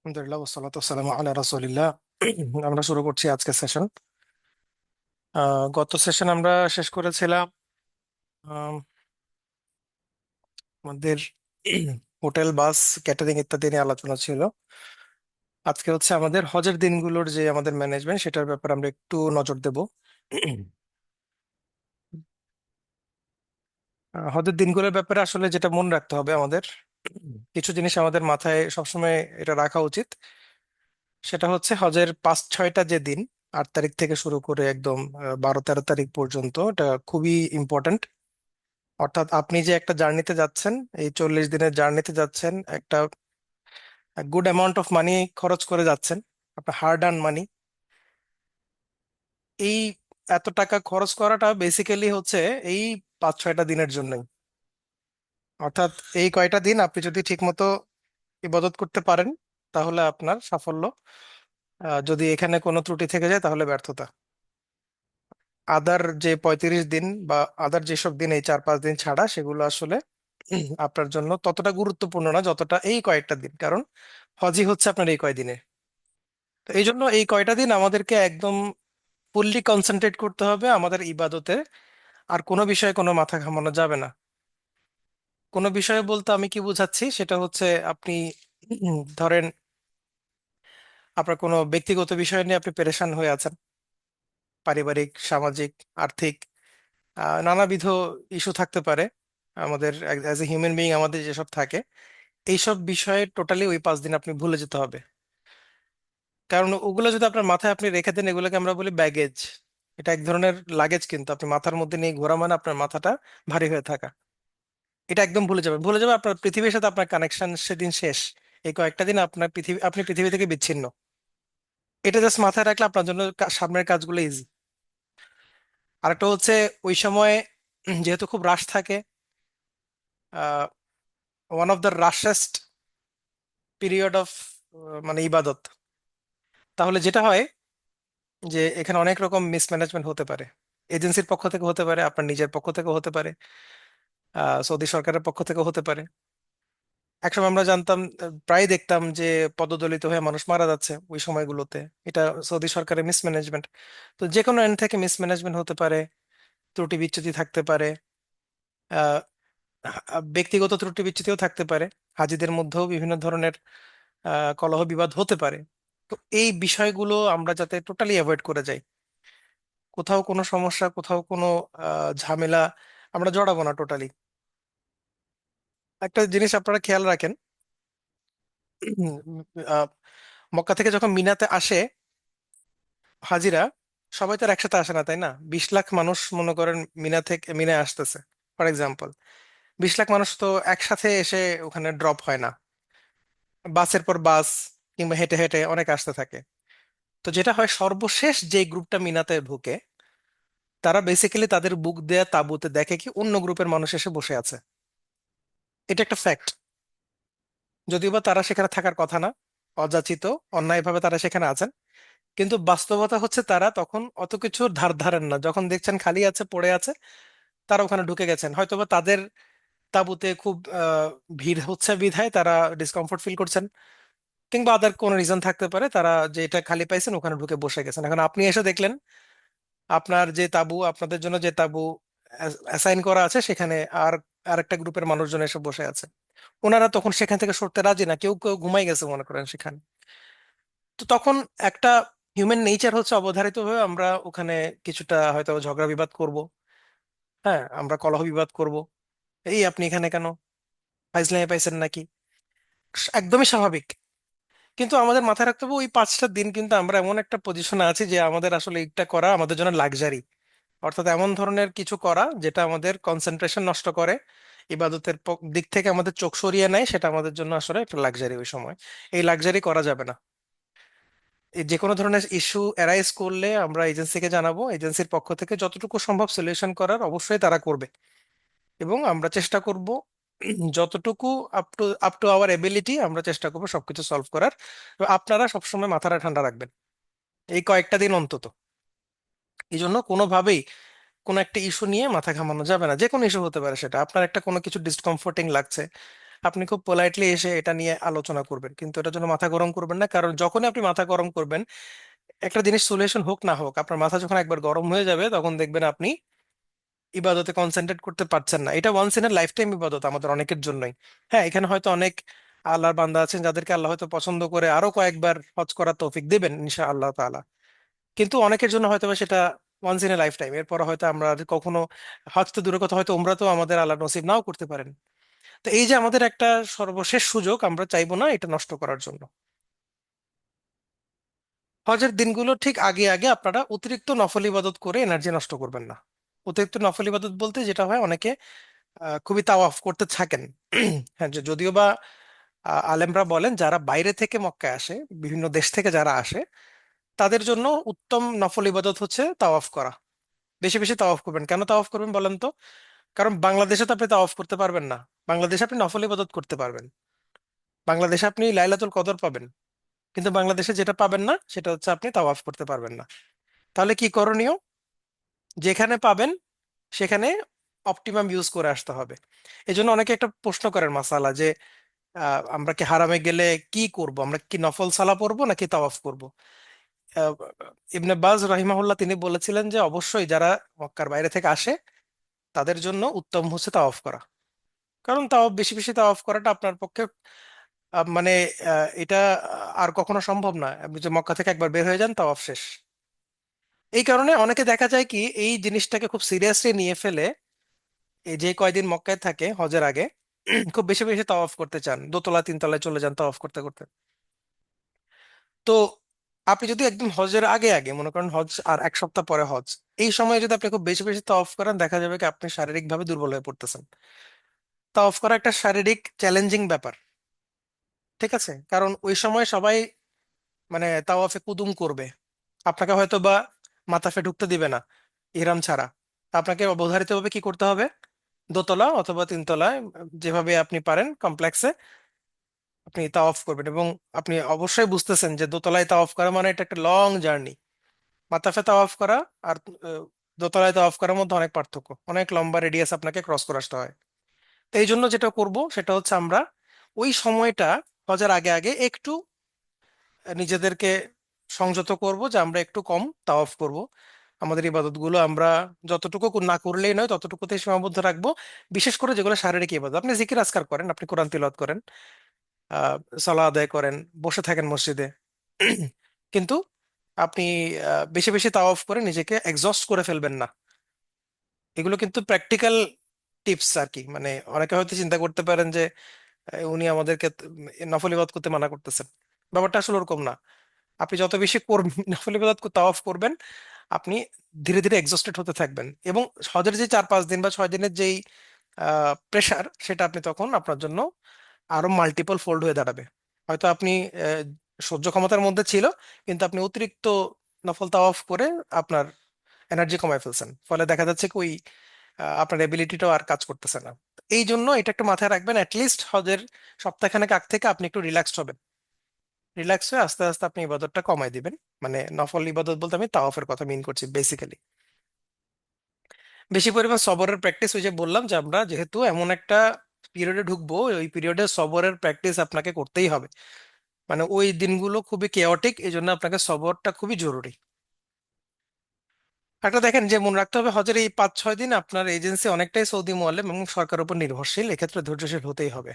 আলহামদুলিল্লাহ ওয়াসসালাতু ওয়াসসালামু আলা রাসূলিল্লাহ। আমরা শুরু করছি আজকের সেশন। গত সেশন আমরা শেষ করেছিলাম আম, আমাদের হোটেল, বাস, ক্যাটারিং ইত্যাদি নিয়ে আলোচনা ছিল। আজকে হচ্ছে আমাদের হজের দিনগুলোর যে আমাদের ম্যানেজমেন্ট, সেটার ব্যাপারে আমরা একটু নজর দেব। হজের দিনগুলোর ব্যাপারে আসলে যেটা মনে রাখতে হবে আমাদের, কিছু জিনিস আমাদের মাথায় সবসময় এটা রাখা উচিত। সেটা হচ্ছে হজের 5-6টা যে দিন, 8 তারিখ থেকে শুরু করে একদম 12-13 তারিখ পর্যন্ত, এটা খুবই ইম্পর্ট্যান্ট। অর্থাৎ আপনি যে একটা জার্নিতে যাচ্ছেন, এই 40 দিনের জার্নিতে যাচ্ছেন, একটা গুড অ্যামাউন্ট অফ মানি খরচ করে যাচ্ছেন, আপনার হার্ড আর্ন মানি। এই এত টাকা খরচ করাটা বেসিক্যালি হচ্ছে এই 5-6টা দিনের জন্যই। অর্থাৎ এই কয়টা দিন আপনি যদি ঠিকমতো ইবাদত করতে পারেন, তাহলে আপনার সাফল্য। যদি এখানে কোনো ত্রুটি থেকে যায়, তাহলে ব্যর্থতা। আদার যে 35 দিন বা আদার যেসব দিন, এই 4-5 দিন ছাড়া, সেগুলো আসলে আপনার জন্য ততটা গুরুত্বপূর্ণ না যতটা এই কয়েকটা দিন। কারণ হজই হচ্ছে আপনার এই কয়দিনে। তো এই জন্য এই কয়টা দিন আমাদেরকে একদম ফুললি কনসেন্ট্রেট করতে হবে আমাদের ইবাদতে। আর কোনো বিষয়ে কোনো মাথা ঘামানো যাবে না। কোনো বিষয়ে বলতে আমি কি বোঝাচ্ছি, সেটা হচ্ছে আপনি ধরেন আপনার কোনো ব্যক্তিগত বিষয় নিয়ে আপনি পেরেশান হয়ে আছেন, পারিবারিক, সামাজিক, আর্থিক, নানাবিধ ইস্যু থাকতে পারে। আমাদের অ্যাজ এ হিউম্যান বিইং আমাদের যেসব থাকে, এইসব বিষয়ে টোটালি ওই 5 দিন আপনি ভুলে যেতে হবে। কারণ ওগুলো যদি আপনার মাথায় আপনি রেখে দেন, এগুলোকে আমরা বলি ব্যাগেজ। এটা এক ধরনের লাগেজ, কিন্তু আপনি মাথার মধ্যে নিয়ে ঘোরা মানে আপনার মাথাটা ভারী হয়ে থাকা। এটা একদম ভুলে যাবেন, ভুলে যাবে। আপনার পৃথিবীর সাথে আপনার কানেকশন সেদিন শেষ। এই কয়েকটা দিন আপনার আপনি পৃথিবী থেকে বিচ্ছিন্ন। এটা জাস্ট মাথায় রাখলে আপনার জন্য সামনের কাজগুলো ইজি। আরেকটা হচ্ছে, ওই সময় যেহেতু খুব রাশ থাকে, one of the rushest period of মানে ইবাদত। তাহলে যেটা হয় যে এখানে অনেক রকম মিসম্যানেজমেন্ট হতে পারে। এজেন্সির পক্ষ থেকে হতে পারে, আপনার নিজের পক্ষ থেকে হতে পারে, সৌদি সরকারের পক্ষ থেকে হতে পারে। একসময় আমরা জানতাম, প্রায় দেখতাম যে পদদলিত হয়ে মানুষ মারা যাচ্ছে ওই সময়গুলোতে। এটা সৌদি সরকারের মিসম্যানেজমেন্ট। তো যে কোনো এন্ড থেকে মিসম্যানেজমেন্ট হতে পারে, ত্রুটি বিচ্যুতি থাকতে পারে, আহ, ব্যক্তিগত ত্রুটি বিচ্যুতিও থাকতে পারে। হাজিদের মধ্যেও বিভিন্ন ধরনের কলহ বিবাদ হতে পারে। তো এই বিষয়গুলো আমরা যাতে টোটালি অ্যাভয়েড করে যাই, কোথাও কোনো সমস্যা, কোথাও কোনো ঝামেলা আমরা জড়াবো না টোটালি। একটা জিনিস আপনারা খেয়াল রাখেন, উম, আহ, মক্কা থেকে যখন মিনাতে আসে হাজিরা, সবাই তো আর একসাথে আসে না, তাই না? 20 লাখ মানুষ মনে করেন মিনা থেকে মিনায় আসতেছে, ফর এক্সাম্পল। 20 লাখ মানুষ তো একসাথে এসে ওখানে ড্রপ হয় না। বাসের পর বাস কিংবা হেঁটে হেঁটে অনেক আসতে থাকে। তো যেটা হয়, সর্বশেষ যে গ্রুপটা মিনাতে ঢুকে, তারা বেসিক্যালি তাদের বুক দেয়া তাঁবুতে দেখে কি অন্য গ্রুপের মানুষ এসে বসে আছে। এটা একটা ফ্যাক্ট। যদিও বা তারা সেখানে থাকার কথা না, অযাচিত, অন্যায়ভাবে তারা সেখানে আছেন। কিন্তু বাস্তবতা হচ্ছে তারা তখন অত কিছুর ধার ধারেন না। যখন দেখছেন খালি আছে, পড়ে আছে, তারা ওখানে ঢুকে গেছেন। হয়তোবা তাদের তাঁবুতে খুব ভিড় হচ্ছে বিধায় তারা ডিসকমফোর্ট ফিল করছেন, কিংবা আদার কোনো রিজন থাকতে পারে, তারা যেটা খালি পাইছেন ওখানে ঢুকে বসে গেছেন। এখন আপনি এসে দেখলেন আপনার যে তাঁবু, আপনাদের জন্য যে তাঁবু অ্যাসাইন করা আছে, সেখানে আর আরেকটা গ্রুপের মানুষজন এসে বসে আছে। ওনারা তখন সেখান থেকে সরতে রাজি না, কেউ কেউ ঘুমাই গেছে মনে করেন সেখানে। তো তখন একটা হিউম্যান নেচার হচ্ছে, অবধারিতভাবে আমরা ওখানে কিছুটা হয়তো ঝগড়া বিবাদ করব। হ্যাঁ, আমরা কলহ বিবাদ করব। এই আপনি এখানে কেন, ফাইজলামে পাইছেন নাকি? একদমই স্বাভাবিক। কিন্তু আমাদের মাথায় রাখতে হবে, ওই 5টা দিন কিন্তু আমরা এমন একটা পজিশনে আছি যে আমাদের আসলে এটা করা আমাদের জন্য লাক্সারি। অর্থাৎ এমন ধরনের কিছু করা যেটা আমাদের কনসেন্ট্রেশন নষ্ট করে, ইবাদতের দিক থেকে আমাদের চোখ সরিয়ে নেয়, সেটা আমাদের জন্য আসলে একটা লাক্সারি ওই সময়। এই লাক্সারি করা যাবে না। এই যে কোনো ধরনের ইস্যু অ্যারাইজ করলে আমরা এজেন্সিকে জানাবো, এজেন্সির পক্ষ থেকে যতটুকু সম্ভব সলিউশন করার অবশ্যই তারা করবে। এবং আমরা চেষ্টা করব যতটুকু আপ টু আওয়ার এবিলিটি আমরা চেষ্টা করবো সবকিছু সলভ করার। তো আপনারা সবসময় মাথাটা ঠান্ডা রাখবেন এই কয়েকটা দিন অন্তত। এই জন্য কোনোভাবেই কোনো একটা ইস্যু নিয়ে মাথা ঘামানো যাবে না। যে কোনো ইস্যু হতে পারে, সেটা আপনার একটা কোনো কিছু ডিসকমফোর্টিং লাগছে, আপনি খুব পোলাইটলি এসে এটা নিয়ে আলোচনা করবেন, কিন্তু এটার জন্য মাথা গরম করবেন না, কারণ যখনই আপনি মাথা গরম করবেন, একটা জিনিস সলিউশন হোক না হোক, আপনার মাথা যখন একবার গরম হয়ে যাবে তখন দেখবেন আপনি ইবাদতে কনসেন্ট্রেট করতে পারছেন না। এটা once in a lifetime ইবাদত আমাদের অনেকের জন্যই। হ্যাঁ, এখানে হয়তো অনেক আল্লাহর বান্দা আছেন যাদেরকে আল্লাহ হয়তো পছন্দ করে আরো কয়েকবার হজ করার তৌফিক দিবেন ইনশা আল্লাহ তাআলা। কিন্তু অনেকের জন্য হয়তো বা সেটা once in a lifetime, এরপর হয়তো আমরা আর কখনো, হজ তো দূরের কথা, হয়তো উমরা তো আমাদের আল্লাহ নসিব নাও করতে পারেন। তো এই যে আমাদের একটা সর্বশেষ সুযোগ, আমরা চাইবো না এটা নষ্ট করার জন্য। হজের দিনগুলো ঠিক আগে আগে আপনারা অতিরিক্ত নফল ইবাদত করে এনার্জি নষ্ট করবেন না। অতিরিক্ত নফল ইবাদত বলতে যেটা হয়, অনেকে খুবই তাওয়াফ করতে থাকেন। হ্যাঁ, যদিও বা আলেমরা বলেন যারা বাইরে থেকে মক্কায় আসে, বিভিন্ন দেশ থেকে যারা আসে, তাদের জন্য উত্তম নফল ইবাদত হচ্ছে তাওয়াফ করা। বেশি বেশি তাওয়াফ করবেন। কেন তাওয়াফ করবেন বলেন তো? কারণ বাংলাদেশে তো আপনি তাওয়াফ করতে পারবেন না। বাংলাদেশে আপনি নফল ইবাদত করতে পারবেন, বাংলাদেশে আপনি লাইলাতুল কদর পাবেন, কিন্তু বাংলাদেশে যেটা পাবেন না সেটা হচ্ছে আপনি তাওয়াফ করতে পারবেন না। তাহলে কি করণীয়? যেখানে পাবেন সেখানে অপটিমাম ইউজ করে আসতে হবে। এই জন্য অনেকে একটা প্রশ্ন করেন মাসালা যে আমরা কি হারামে গেলে কি করব, আমরা কি নফল সালা পড়বো নাকি তাওয়াফ করব? আহ, ইবনে বাজ রাহিমাহুল্লাহ তিনি বলেছিলেন যে অবশ্যই যারা মক্কার বাইরে থেকে আসে তাদের জন্য উত্তম হচ্ছে তাওয়াফ করা। কারণ তাওয়াফ, বেশি বেশি তাওয়াফ করাটা আপনার পক্ষে মানে এটা আর কখনো সম্ভব না। আপনি যে মক্কা থেকে একবার বের হয়ে যান, তাওয়াফ শেষ। এই কারণে অনেকে দেখা যায় কি এই জিনিসটাকে খুব সিরিয়াসলি নিয়ে ফেলে, এই যে কয়দিন মক্কায় থাকে হজের আগে খুব বেশি বেশি তাওয়াফ করতে চান, দোতলা তিনতলায় চলে যান তাওয়াফ করতে করতে। তো আপনি যদি একদম হজের আগে আগে, মনে করেন হজ আর এক সপ্তাহ পরে হজ, এই সময় যদি আপনি খুব বেশি বেশি তাওয়াফ করেন, দেখা যাবে কি আপনি শারীরিক ভাবে দুর্বল হয়ে পড়তেছেন। তাওয়াফ করা একটা শারীরিক চ্যালেঞ্জিং ব্যাপার, ঠিক আছে? কারণ ওই সময় সবাই মানে তাওয়াফে কুদুম করবে, আপনাকে হয়তো বা মাথাফে ঢুকতে দিবে না ইহরাম ছাড়া। আপনাকে অবধারিত ভাবে কি করতে হবে? দোতলা অথবা তিনতলায়, যেভাবে আপনি পারেন কমপ্লেক্সে আপনি তাওয়াফ করবেন। এবং আপনি অবশ্যই বুঝতেছেন যে দোতলায় তাওয়াফ করা মানে এটা একটা লং জার্নি। মাথাফে তাওয়াফ করা আর আহ, দোতলায় তাওয়াফ করার মধ্যে অনেক পার্থক্য, অনেক লম্বা রেডিয়াস আপনাকে ক্রস করে আসতে হয়। তো এই জন্য যেটা করব সেটা হচ্ছে আমরা ওই সময়টা হজের আগে আগে একটু নিজেদেরকে সংযত করব, যে আমরা একটু কম তাওয়াফ করব। আমাদের ইবাদত গুলো আমরা যতটুকু না করলেই নয় ততটুকুতেই সীমাবদ্ধ রাখবো। বিশেষ করে যেগুলো শারীরিক ইবাদত, আপনি জিকির আজকার করেন, আপনি কোরআন তিলাওয়াত করেন, আহ সালাহ আদায় করেন, বসে থাকেন মসজিদে, কিন্তু আপনি বেশি বেশি তাওয়াফ করে নিজেকে এক্সস্ট করে ফেলবেন না। এগুলো কিন্তু প্র্যাকটিক্যাল টিপস আর কি। মানে অনেকে হয়তো চিন্তা করতে পারেন যে উনি আমাদেরকে নফল ইবাদত করতে মানা করতেছেন। ব্যাপারটা আসলে ওরকম না। আপনি যত বেশি করবেন নফল ইবাদত তাওয়াফ করবেন, আপনি ধীরে ধীরে এক্সস্টেড হতে থাকবেন, এবং হজের যে 4-5 দিন বা 6 দিনের যেই প্রেশার, সেটা আপনি তখন আপনার জন্য আরো মাল্টিপল ফোল্ড হয়ে দাঁড়াবে। হয়তো আপনি আহ, সহ্য ক্ষমতার মধ্যে ছিল, কিন্তু আপনি অতিরিক্ত নফল তাওয়াফ করে আপনার এনার্জি কমায় ফেলছেন, ফলে দেখা যাচ্ছে কি ওই আপনার এবিলিটিটাও আর কাজ করতেছে না। এই জন্য এটা একটু মাথায় রাখবেন, অ্যাটলিস্ট হজের সপ্তাহখানেক আগ থেকে আপনি একটু রিল্যাক্সড হবেন। রিল্যাক্স হয়ে আস্তে আস্তে আপনি ইবাদতটা কমায় দিবেন। মানে নফল ইবাদত বলতে আমি তাওয়াফের কথা মিন করছি বেসিক্যালি। বেশি পরিমাণ সবরের প্র্যাকটিস, ওই যে বললাম যে আমরা যেহেতু এমন একটা পিরিয়ডে ঢুকবো, ওই পিরিয়ডে সবরের প্র্যাকটিস আপনাকে করতেই হবে। মানে ওই দিনগুলো খুবই কেওটিক, এই জন্য আপনাকে সবরটা খুবই জরুরি। একটা দেখেন যে মনে রাখতে হবে, হজের এই 5-6 দিন আপনার এজেন্সি অনেকটাই সৌদি মোয়াল্লেম এবং সরকারের উপর নির্ভরশীল, এক্ষেত্রে ধৈর্যশীল হতেই হবে।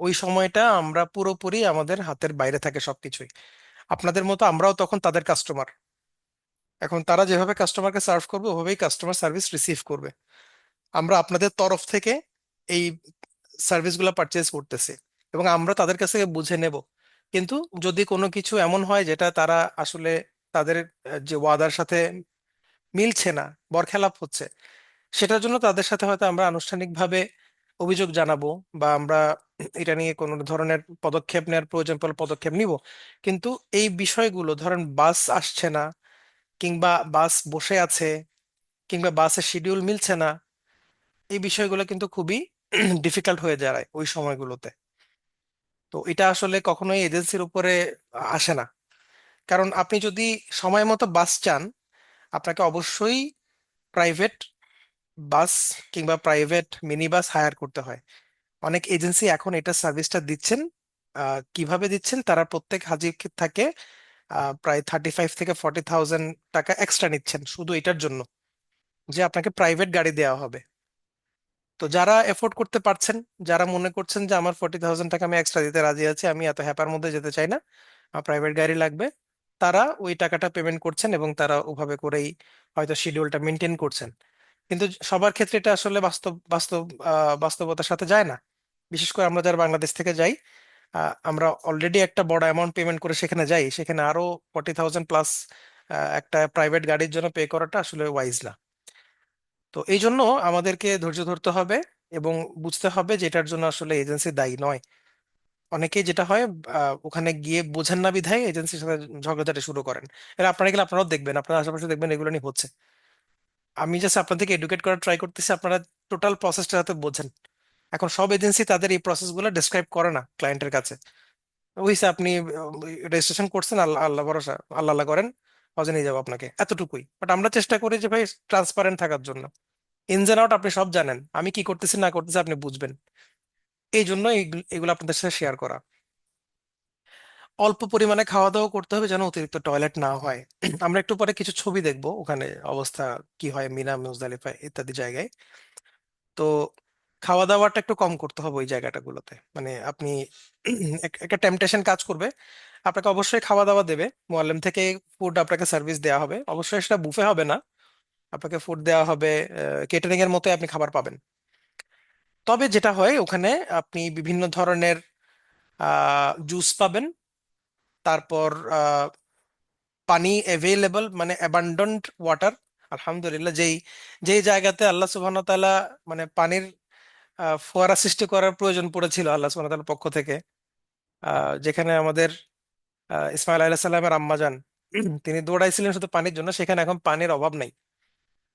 ওই সময়টা আমরা পুরোপুরি আমাদের হাতের বাইরে থাকে সবকিছুই। আপনাদের মতো আমরাও তখন তাদের কাস্টমার। এখন তারা যেভাবে কাস্টমারকে সার্ভ করবে ওভাবেই কাস্টমার সার্ভিস রিসিভ করবে। আমরা আপনাদের তরফ থেকে এই সার্ভিসগুলো পারচেজ করতেছি, এবং আমরা তাদের কাছ থেকে বুঝে নেব। কিন্তু যদি কোনো কিছু এমন হয় যেটা তারা আসলে তাদের যে ওয়াদার সাথে মিলছে না, বরখেলাপ হচ্ছে, সেটার জন্য তাদের সাথে হয়তো আমরা আনুষ্ঠানিকভাবে অভিযোগ জানাবো, বা আমরা এটা নিয়ে কোনো ধরনের পদক্ষেপ নেওয়ার প্রয়োজন পড়লে পদক্ষেপ নিব। কিন্তু এই বিষয়গুলো, ধরেন বাস আসছে না, কিংবা বাস বসে আছে, কিংবা বাসের শিডিউল মিলছে না, এই বিষয়গুলো কিন্তু খুবই ডিফিকাল্ট হয়ে দাঁড়ায় ওই সময়গুলোতে। তো এটা আসলে কখনোই এজেন্সির উপরে আসে না। কারণ আপনি যদি সময় মতো বাস চান, আপনাকে অবশ্যই প্রাইভেট বাস কিংবা প্রাইভেট মিনি বাস হায়ার করতে হয়। অনেক এজেন্সি এখন এটা সার্ভিসটা দিচ্ছেন। কিভাবে দিচ্ছেন, তারা প্রত্যেক হাজি থাকে প্রায় 35 থেকে 40,000 টাকা এক্সট্রা নিচ্ছেন শুধু এটার জন্য যে আপনাকে প্রাইভেট গাড়ি দেওয়া হবে। তো যারা এফোর্ড করতে পারছেন, যারা মনে করছেন যে আমার 40,000 টাকা আমি এক্সট্রা দিতে রাজি আছি, আমি এত হ্যাপার মধ্যে যেতে চাই না, আমার প্রাইভেট গাড়ি লাগবে, তারা ওই টাকাটা পেমেন্ট করছেন এবং তারা ওভাবে করেই হয়তো শিডিউলটা মেনটেন করছেন। কিন্তু সবার ক্ষেত্রে এটা আসলে বাস্তবতার সাথে যায় না। বিশেষ করে আমরা যারা বাংলাদেশ থেকে যাই, আমরা অলরেডি একটা বড় অ্যামাউন্ট পেমেন্ট করে সেখানে যাই, সেখানে আরো 40,000 প্লাস একটা প্রাইভেট গাড়ির জন্য পে করাটা আসলে ওয়াইজ না। তো এই জন্য আমাদেরকে ধৈর্য ধরতে হবে এবং বুঝতে হবে যে এটার জন্য আসলে এজেন্সি দায়ী নয়। অনেকেই যেটা হয়, ওখানে গিয়ে বোঝেন না বিধায় এজেন্সির সাথে ঝগড়াঝাটি শুরু করেন। এরা আপনারা গেলে আপনারাও দেখবেন, আপনারা আশেপাশে দেখবেন এগুলো নিয়ে হচ্ছে। আমি জাস্ট আপনাদেরকে এডুকেট করার ট্রাই করতেছি, আপনারা টোটাল প্রসেসটা যাতে বোঝেন। এখন সব এজেন্সি তাদের এই প্রসেসগুলো ডেসক্রাইব করে না ক্লায়েন্টের কাছে। ওইসে আপনি রেজিস্ট্রেশন করছেন, আল্লাহ আল্লাহ ভরসা, আল্লাহ আল্লাহ করেন, হজে নিয়ে যাবো আপনাকে, এতটুকুই। বাট আমরা চেষ্টা করি যে ভাই ট্রান্সপারেন্ট থাকার জন্য। ইনস এন্ড আউট আপনি সব জানেন, আমি কি করতেছি না করতেছি আপনি বুঝবেন। এই জন্য এগুলো আপনাদের সাথে শেয়ার করা। অল্প পরিমাণে খাওয়া দাওয়া করতে হবে যেন অতিরিক্ত টয়লেট না হয়। আমরা একটু পরে কিছু ছবি দেখবো ওখানে অবস্থা কি হয় মিনা, মুজদালিফা ইত্যাদি জায়গায়। তো খাওয়া দাওয়াটা একটু কম করতে হবে ওই জায়গাটাগুলোতে। মানে আপনি একটা টেম্পটেশন কাজ করবে, আপনাকে অবশ্যই খাওয়া দাওয়া দেবে মুআল্লিম থেকে, ফুড আপনাকে সার্ভিস দেওয়া হবে, অবশ্যই সেটা বুফে হবে না, আপনাকে ফুড দেওয়া হবে, কেটারিং এর মতোই আপনি খাবার পাবেন। তবে যেটা হয় ওখানে, আপনি বিভিন্ন ধরনের জুস পাবেন, তারপর পানি অ্যাভেলেবল, মানে অ্যাবান্ডন্ট ওয়াটার। আলহামদুলিল্লাহ, যেই যেই জায়গাতে আল্লাহ সুবহানাহু ওয়া তাআলা মানে পানির ফোয়ারা সৃষ্টি করার প্রয়োজন পড়েছিল আল্লাহ সুবহানাহু ওয়া তাআলার পক্ষ থেকে, যেখানে আমাদের ইসমাইল আলাইহিস সালামের আম্মা যান তিনি দৌড়াইছিলেন শুধু পানির জন্য, সেখানে এখন পানির অভাব নাই।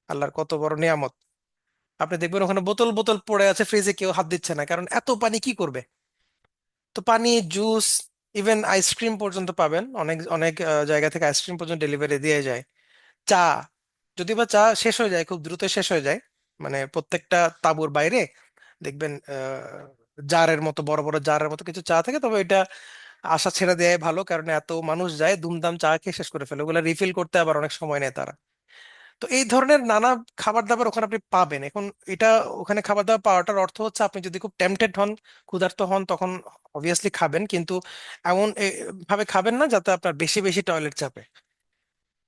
আল্লাহর কত বড় নিয়ামত। আপনি দেখবেন ওখানে বোতল বোতল পড়ে আছে ফ্রিজে, কেউ হাত দিচ্ছে না, কারণ এত পানি কি করবে। তো পানি, জুস, ইভেন আইসক্রিম পর্যন্ত পাবেন, অনেক অনেক জায়গা থেকে আইসক্রিম পর্যন্ত ডেলিভারি দিয়ে যায়। চা, যদি বা চা শেষ হয়ে যায়, খুব দ্রুত শেষ হয়ে যায়। মানে প্রত্যেকটা তাঁবুর বাইরে দেখবেন জারের মতো, বড় বড় জারের মতো কিছু চা থাকে, তবে এটা আশা ছেড়ে দেয় ভালো, কারণ এত মানুষ যায় দুমদাম চা খেয়ে শেষ করে ফেলে, ওগুলো রিফিল করতে আবার অনেক সময় নেয় তারা। তো এই ধরনের নানা খাবার দাবার ওখানে আপনি পাবেন। এখন এটা, ওখানে খাবার দাবার পাওয়াটার অর্থ হচ্ছে আপনি যদি খুব টেম্পটেড হন, ক্ষুধার্ত হন, তখন অবভিয়াসলি খাবেন, কিন্তু এমন ভাবে খাবেন না যাতে আপনার বেশি বেশি টয়লেট চাপে।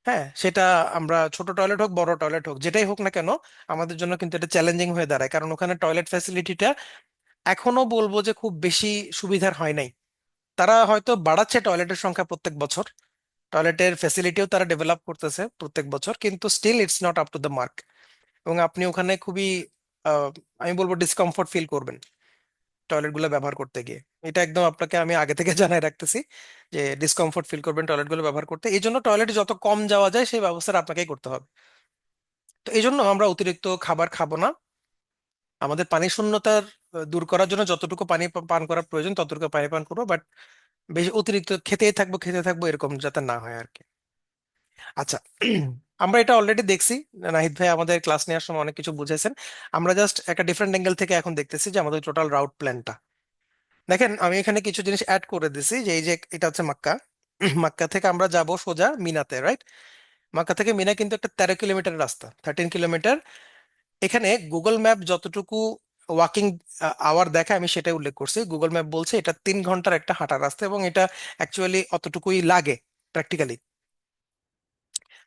হ্যাঁ, সেটা আমরা ছোট টয়লেট হোক বড় টয়লেট হোক যেটাই হোক না কেন, আমাদের জন্য কিন্তু এটা চ্যালেঞ্জিং হয়ে দাঁড়ায়, কারণ ওখানে টয়লেট ফ্যাসিলিটিটা এখনো বলবো যে খুব বেশি সুবিধার হয় নাই। তারা হয়তো বাড়াচ্ছে টয়লেটের সংখ্যা প্রত্যেক বছর, টয়লেটের ফ্যাসিলিটিও তারা ডেভেলপ করতেছে প্রত্যেক বছর, কিন্তু still it's not up to the mark. এবং আপনি ওখানে খুবই আমি বলবো ডিসকমফোর্ট ফিল করবেন টয়লেট গুলো ব্যবহার করতে গিয়ে। এটা একদম আপনাকে আমি আগে থেকে জানাই রাখতেছি যে ডিসকমফোর্ট ফিল করবেন টয়লেট গুলো ব্যবহার করতে। এই জন্য টয়লেটে যত কম যাওয়া যায় সেই ব্যবস্থাটা আপনাকেই করতে হবে। তো এই জন্য আমরা অতিরিক্ত খাবার খাবো না। আমাদের পানি শূন্যতার দূর করার জন্য যতটুকু পানি পান করার প্রয়োজন ততটুকু পানি পান করবো, বাট বেশি অতিরিক্ত খেতেই থাকবো এরকম যাতে না হয় আর কি। আচ্ছা, আমরা এটা অলরেডি দেখছি, নাহিদ ভাই আমাদের ক্লাস নেওয়ার সময় অনেক কিছু বুঝেছেন। আমরা জাস্ট একটা ডিফারেন্ট অ্যাঙ্গেল থেকে এখন দেখতেছি যে আমাদের টোটাল রাউট প্ল্যানটা দেখেন। আমি এখানে কিছু জিনিস অ্যাড করে দিছি, যে এই যে এটা হচ্ছে মাক্কা। মাক্কা থেকে আমরা যাব সোজা মিনাতে, রাইট? মাক্কা থেকে মিনা কিন্তু একটা 13 কিলোমিটার রাস্তা, 13 কিলোমিটার। এখানে গুগল ম্যাপ যতটুকু ওয়াকিং আওয়ার দেখায় আমি সেটাই উল্লেখ করছি। গুগল ম্যাপ বলছে এটা 3 ঘন্টার একটা হাঁটার রাস্তা, এবং এটা অ্যাকচুয়ালি অতটুকুই লাগে প্র্যাকটিক্যালি।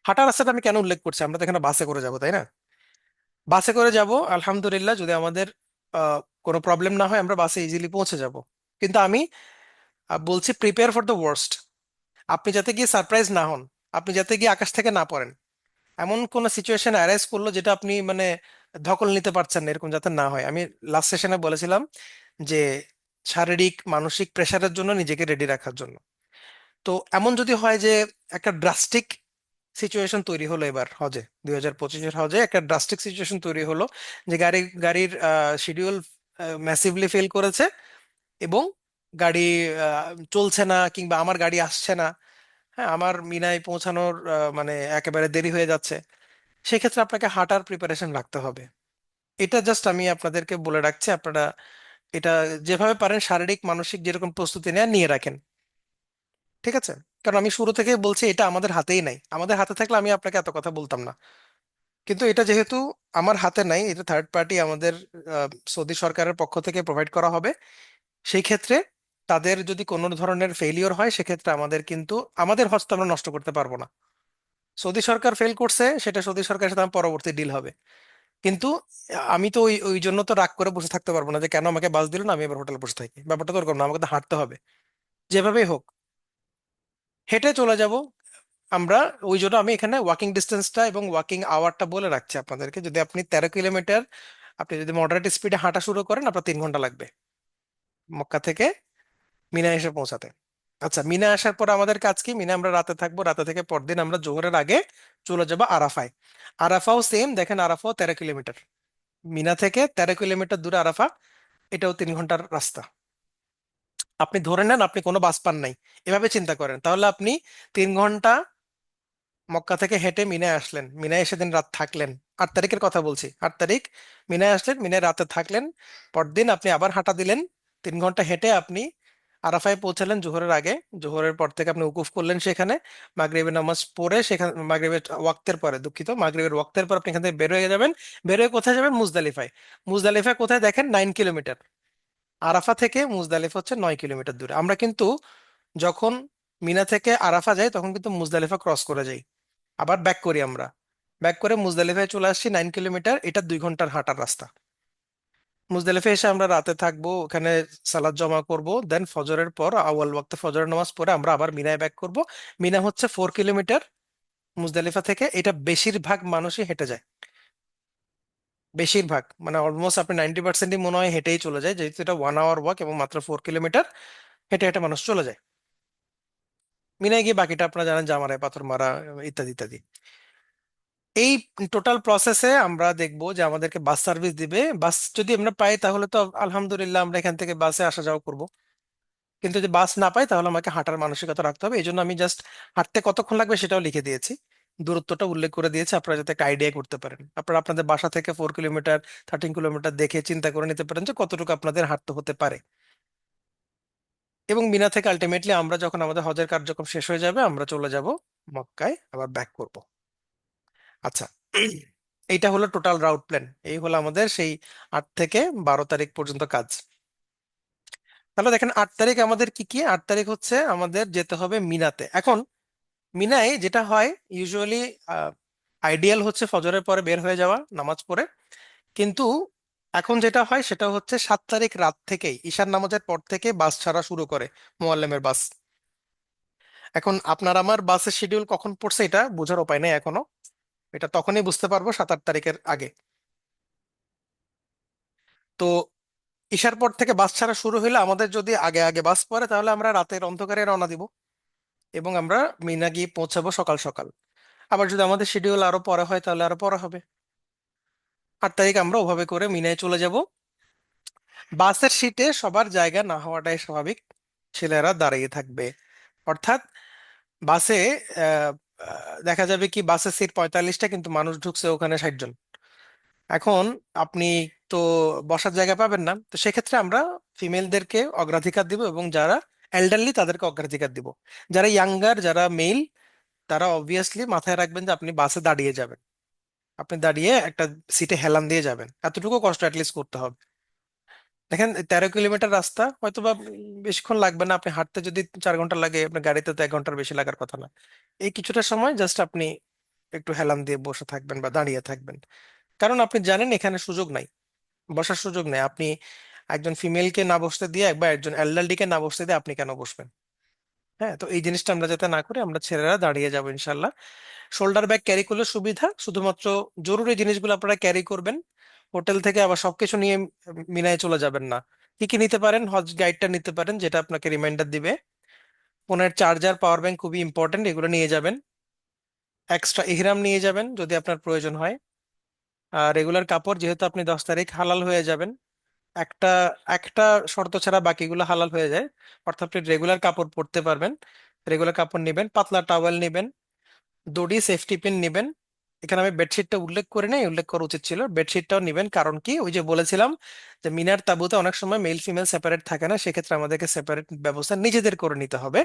হাঁটার রাস্তাটা আমি কেন উল্লেখ করছি, আমরা তো এখানে বাসে করে যাবো, তাই না? বাসে করে যাব, আলহামদুলিল্লাহ, যদি আমাদের কোনো প্রবলেম না হয় আমরা বাসে ইজিলি পৌঁছে যাব। কিন্তু আমি বলছি প্রিপেয়ার ফর দ্য ওয়ার্স্ট। আপনি যাতে গিয়ে সারপ্রাইজ না হন, আপনি যাতে গিয়ে আকাশ থেকে না পড়েন, এমন কোন সিচুয়েশন অ্যারাইজ করলো যেটা আপনি মানে ধকল নিতে পারছেন না, এরকম যাতে না হয়। আমি লাস্ট সেশনে বলেছিলাম যে শারীরিক মানসিক প্রেশারের জন্য নিজেকে রেডি রাখার জন্য। তো এমন যদি হয় যে একটা ড্রাস্টিক সিচুয়েশন তৈরি হলো এবার হজে, 2025-এর হজে একটা ড্রাস্টিক সিচুয়েশন তৈরি হলো, যে গাড়ির শিডিউল ম্যাসিভলি ফেল করেছে, এবং গাড়ি চলছে না, কিংবা আমার গাড়ি আসছে না, হ্যাঁ, আমার মিনায় পৌঁছানোর মানে একেবারে দেরি হয়ে যাচ্ছে, সেক্ষেত্রে আপনাকে হাঁটার প্রিপারেশন রাখতে হবে। এটা জাস্ট আমি আপনাদেরকে বলে রাখছি, আপনারা এটা যেভাবে পারেন শারীরিক মানসিক যেরকম প্রস্তুতি নেয় নিয়ে রাখেন। ঠিক আছে? কারণ আমি শুরু থেকে বলছি এটা আমাদের হাতেই নাই, আমাদের হাতে থাকলে আমি আপনাকে এত কথা বলতাম না। কিন্তু এটা যেহেতু আমার হাতে নাই, এটা থার্ড পার্টি আমাদের সৌদি সরকারের পক্ষ থেকে প্রোভাইড করা হবে, সেই ক্ষেত্রে তাদের যদি কোনো ধরনের ফেলিওর হয় সেক্ষেত্রে আমাদের কিন্তু আমাদের হস্ত আমরা নষ্ট করতে পারবো না। সৌদি সরকার ফেল করছে, সেটা সৌদি সরকারের সাথে আমার পরবর্তী ডিল হবে। কিন্তু আমি তো ওই ওই জন্য তো রাগ করে বসে থাকতে পারবো না যে কেন আমাকে বাস দিল না, আমি এবার হোটেলে বসে থাকি। ব্যাপারটা তো ওরকম না, আমাকে তো হাঁটতে হবে যেভাবেই হোক, হেঁটে চলে যাব আমরা। ওই জন্য আমি এখানে ওয়াকিং ডিস্টেন্সটা এবং ওয়াকিং আওয়ারটা বলে রাখছি আপনাদেরকে। যদি আপনি 13 কিলোমিটার আপনি যদি মডারেট স্পিডে হাঁটা শুরু করেন, আপনার 3 ঘন্টা লাগবে মক্কা থেকে মিনা এসে পৌঁছাতে। আচ্ছা, মিনা আসার পর আমাদের কাজ কি? মিনা আমরা রাতে থাকবো, রাতে থেকে পরদিন আমরা জোহরের আগে চলে যাবো আরাফায়। আরাফাও সেম, দেখেন আরাফাও 13 কিলোমিটার, মিনা থেকে 13 কিলোমিটার দূরে আরাফা। এটাও 3 ঘন্টার রাস্তা। আপনি ধরে নেন আপনি কোনো বাস পান নাই, এভাবে চিন্তা করেন, তাহলে আপনি 3 ঘন্টা মক্কা থেকে হেঁটে মিনায় আসলেন, মিনায় এসে দিন রাত থাকলেন। 8 তারিখের কথা বলছি, 8 তারিখ মিনায় আসলেন, মিনায় রাতে থাকলেন। পরদিন আপনি আবার হাঁটা দিলেন, 3 ঘন্টা হেঁটে আপনি আরাফায় পৌঁছালেন জোহরের আগে। জোহরের পর থেকে আপনি উকুফ করলেন সেখানে, মাগরিবের নামাজ পড়ে সেখানে, মাগরিবের ওয়াক্তের পরে, দুঃখিত, মাগরিবের ওয়াক্তের পর আপনি এখান থেকে বের হয়ে যাবেন। বের হয়ে কোথায় যাবেন? মুজদালিফায়। মুজদালিফায় কোথায় দেখেন? 9 কিলোমিটার। আরাফা থেকে মুজদালিফা হচ্ছে 9 কিলোমিটার দূরে। আমরা কিন্তু যখন মিনা থেকে আরাফা যাই তখন কিন্তু মুজদালিফা ক্রস করে যাই, আবার ব্যাক করি আমরা। ব্যাক করে মুজদালিফায় চলে আসছি, 9 কিলোমিটার, এটা 2 ঘন্টার হাঁটার রাস্তা। মুজদালিফায় এসে আমরা রাতে থাকবো ওখানে, সালাদ জমা করব, দেন ফজরের পর আউয়াল ওয়াক্তে ফজরের নামাজ পড়ে আমরা আবার মিনায় ব্যাক করব। মিনা হচ্ছে 4 কিলোমিটার মুজদালিফা থেকে, এটা বেশিরভাগ মানুষই হেঁটে যায়। বেশিরভাগ মানে অলমোস্ট আপনি 90%ই মনে হয় হেঁটেই চলে যায়, যেহেতু এটা 1 আওয়ার ওয়াক এবং মাত্র 4 কিলোমিটার। হেঁটে হেঁটে মানুষ চলে যায় মিনায় গিয়ে। বাকিটা আপনারা জানেন, জামারায় পাথর মারা ইত্যাদি ইত্যাদি। এই টোটাল প্রসেসে আমরা দেখবো যে আমাদেরকে বাস সার্ভিস দিবে। বাস যদি আমরা পাই তাহলে তো আলহামদুলিল্লাহ, আমরা এখান থেকে বাসে আসা যাওয়া করব। কিন্তু যদি বাস না পাই তাহলে আমাকে হাঁটার মানসিকতা রাখতে হবে। এই জন্য আমি জাস্ট হাঁটতে কতক্ষণ লাগবে সেটাও লিখে দিয়েছি, দূরত্বটা উল্লেখ করে দিয়েছি, আপনারা যাতে একটা আইডিয়া করতে পারেন। আপনারা আপনাদের বাসা থেকে 4 কিলোমিটার, 13 কিলোমিটার দেখে চিন্তা করে নিতে পারেন যে কতটুকু আপনাদের হাঁটতে হতে পারে। এবং মিনা থেকে আলটিমেটলি আমরা যখন আমাদের হজের কার্যক্রম শেষ হয়ে যাবে আমরা চলে যাব মক্কায়, আবার ব্যাক করব। আচ্ছা, এইটা হলো টোটাল রাউট প্ল্যান। এই হলো আমাদের সেই 8 থেকে 12 তারিখ পর্যন্ত কাজ। তাহলে দেখেন 8 তারিখ আমাদের কি কি? 8 তারিখ হচ্ছে আমাদের যেতে হবে মিনাতে। এখন মিনায় যেটা হয় ইউজুয়ালি, আইডিয়াল হচ্ছে ফজরের পরে বের হয়ে যাওয়া নামাজ পড়ে। কিন্তু এখন যেটা হয় সেটা হচ্ছে 7 তারিখ রাত থেকেই ঈশার নামাজের পর থেকে বাস ছাড়া শুরু করে, মোয়াল্লেমের বাস। এখন আপনার আমার বাসের শিডিউল কখন পড়ছে এটা বোঝার উপায় নেই এখনো। এটা তখনই বুঝতে পারবো 7-8 তারিখের আগে। তো ঈশার পর থেকে বাস ছাড়া শুরু হলে আমাদের যদি আগে আগে বাস পড়ে তাহলে আমরা রাতের অন্ধকারে রওনা দিব এবং আমরা মিনা গিয়ে পৌঁছাবো সকাল সকাল। আবার যদি আমাদের শিডিউল আরো পরে হয় তাহলে আরো পরে হবে। 8 তারিখ আমরা ওভাবে করে মিনায় চলে যাব। বাসের সিটে সবার জায়গা না হওয়াটাই স্বাভাবিক, ছেলেরা দাঁড়িয়ে থাকবে। অর্থাৎ বাসে আহ, দেখা যাবে কি বাসের সিট 45টা কিন্তু মানুষ ঢুকছে ওখানে 60 জন। এখন আপনি তো বসার জায়গা পাবেন না, তো সেক্ষেত্রে আমরা ফিমেলদেরকে অগ্রাধিকার দিব এবং যারা এল্ডারলি তাদেরকে অগ্রাধিকার দিব। যারা ইয়াঙ্গার, যারা মেল, তারা অবভিয়াসলি মাথায় রাখবেন যে আপনি বাসে দাঁড়িয়ে যাবেন, আপনি দাঁড়িয়ে একটা সিটে হেলান দিয়ে যাবেন, এতটুকু কষ্ট অ্যাটলিস্ট করতে হবে। দেখেন 13 কিলোমিটার রাস্তা হয়তো বা বেশিক্ষণ লাগবে না, আপনি হাঁটতে যদি 4 ঘন্টা লাগে আপনার গাড়িতে তো 1 ঘন্টার বেশি লাগার কথা না। এই কিছুটা সময় জাস্ট আপনি একটু হেলান দিয়ে বসে থাকবেন বা দাঁড়িয়ে থাকবেন। কারণ আপনি জানেন এখানে সুযোগ নাই, বসার সুযোগ নেই। আপনি একজন ফিমেলকে না বসতে দিয়ে একবার একজন এল্ডারলিকে না বসতে দিয়ে আপনি কেন বসবেন? হ্যাঁ, তো এই জিনিসটা আমরা যাতে না করি, আমরা ছেলেরা দাঁড়িয়ে যাবো ইনশাল্লাহ। শোল্ডার ব্যাগ ক্যারি করলে সুবিধা, শুধুমাত্র জরুরি জিনিসগুলো আপনারা ক্যারি করবেন। হোটেল থেকে আবার সবকিছু নিয়ে মিনায় চলে যাবেন না। কি কি নিতে পারেন? হজ গাইডটা নিতে পারেন, যেটা আপনাকে রিমাইন্ডার দিবে। ফোনের চার্জার, পাওয়ার ব্যাংক খুবই ইম্পর্টেন্ট, এগুলো নিয়ে যাবেন। এক্সট্রা ইহরাম নিয়ে যাবেন যদি আপনার প্রয়োজন হয়। আর রেগুলার কাপড়, যেহেতু আপনি 10 তারিখ হালাল হয়ে যাবেন, একটা একটা শর্ত ছাড়া বাকিগুলো হালাল হয়ে যায়, অর্থাৎ আপনি রেগুলার কাপড় পরতে পারবেন। রেগুলার কাপড় নেবেন, পাতলা টাওয়েল নেবেন, দড়ি, সেফটি পিন নেবেন। এখানে আমি বেডশিটটা উল্লেখ করে নেই, উল্লেখ করা উচিত ছিল। বেডশিটটাও নিবেন, কারণ কি ওই যে বলেছিলাম যে মিনার তাঁবুতে অনেক সময় মেল ফিমেল সেপারেট থাকে না, সেক্ষেত্রে আমাদেরকে সেপারেট ব্যবস্থা নিজেদের করে নিতে হবে।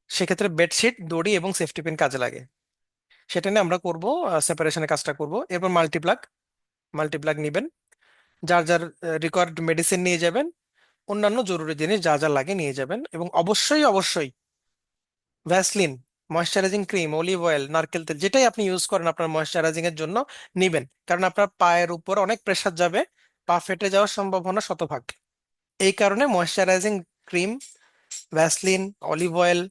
সেক্ষেত্রে বেডশিট, দড়ি এবং সেফটি পিন কাজে লাগে। সেটা নিয়ে আমরা করব, সেপারেশনের কাজটা করব। এরপর মাল্টিপ্লাগ, মাল্টিপ্লাগ নিবেন। যার যার রিকোয়ার্ড মেডিসিন নিয়ে যাবেন, অন্যান্য জরুরি জিনিস যা যা লাগে নিয়ে যাবেন, এবং অবশ্যই অবশ্যই Vaseline, moisturising cream, olive oil, নারকেল তেল, যেটাই আপনি ইউজ করেন আপনার ময়শ্চারাইজিং এর জন্য নিবেন। কারণ আপনার পায়ের উপর অনেক প্রেসার যাবে, পা ফেটে যাওয়ার সম্ভাবনা শতভাগ। এই কারণে moisturising cream, Vaseline, olive oil,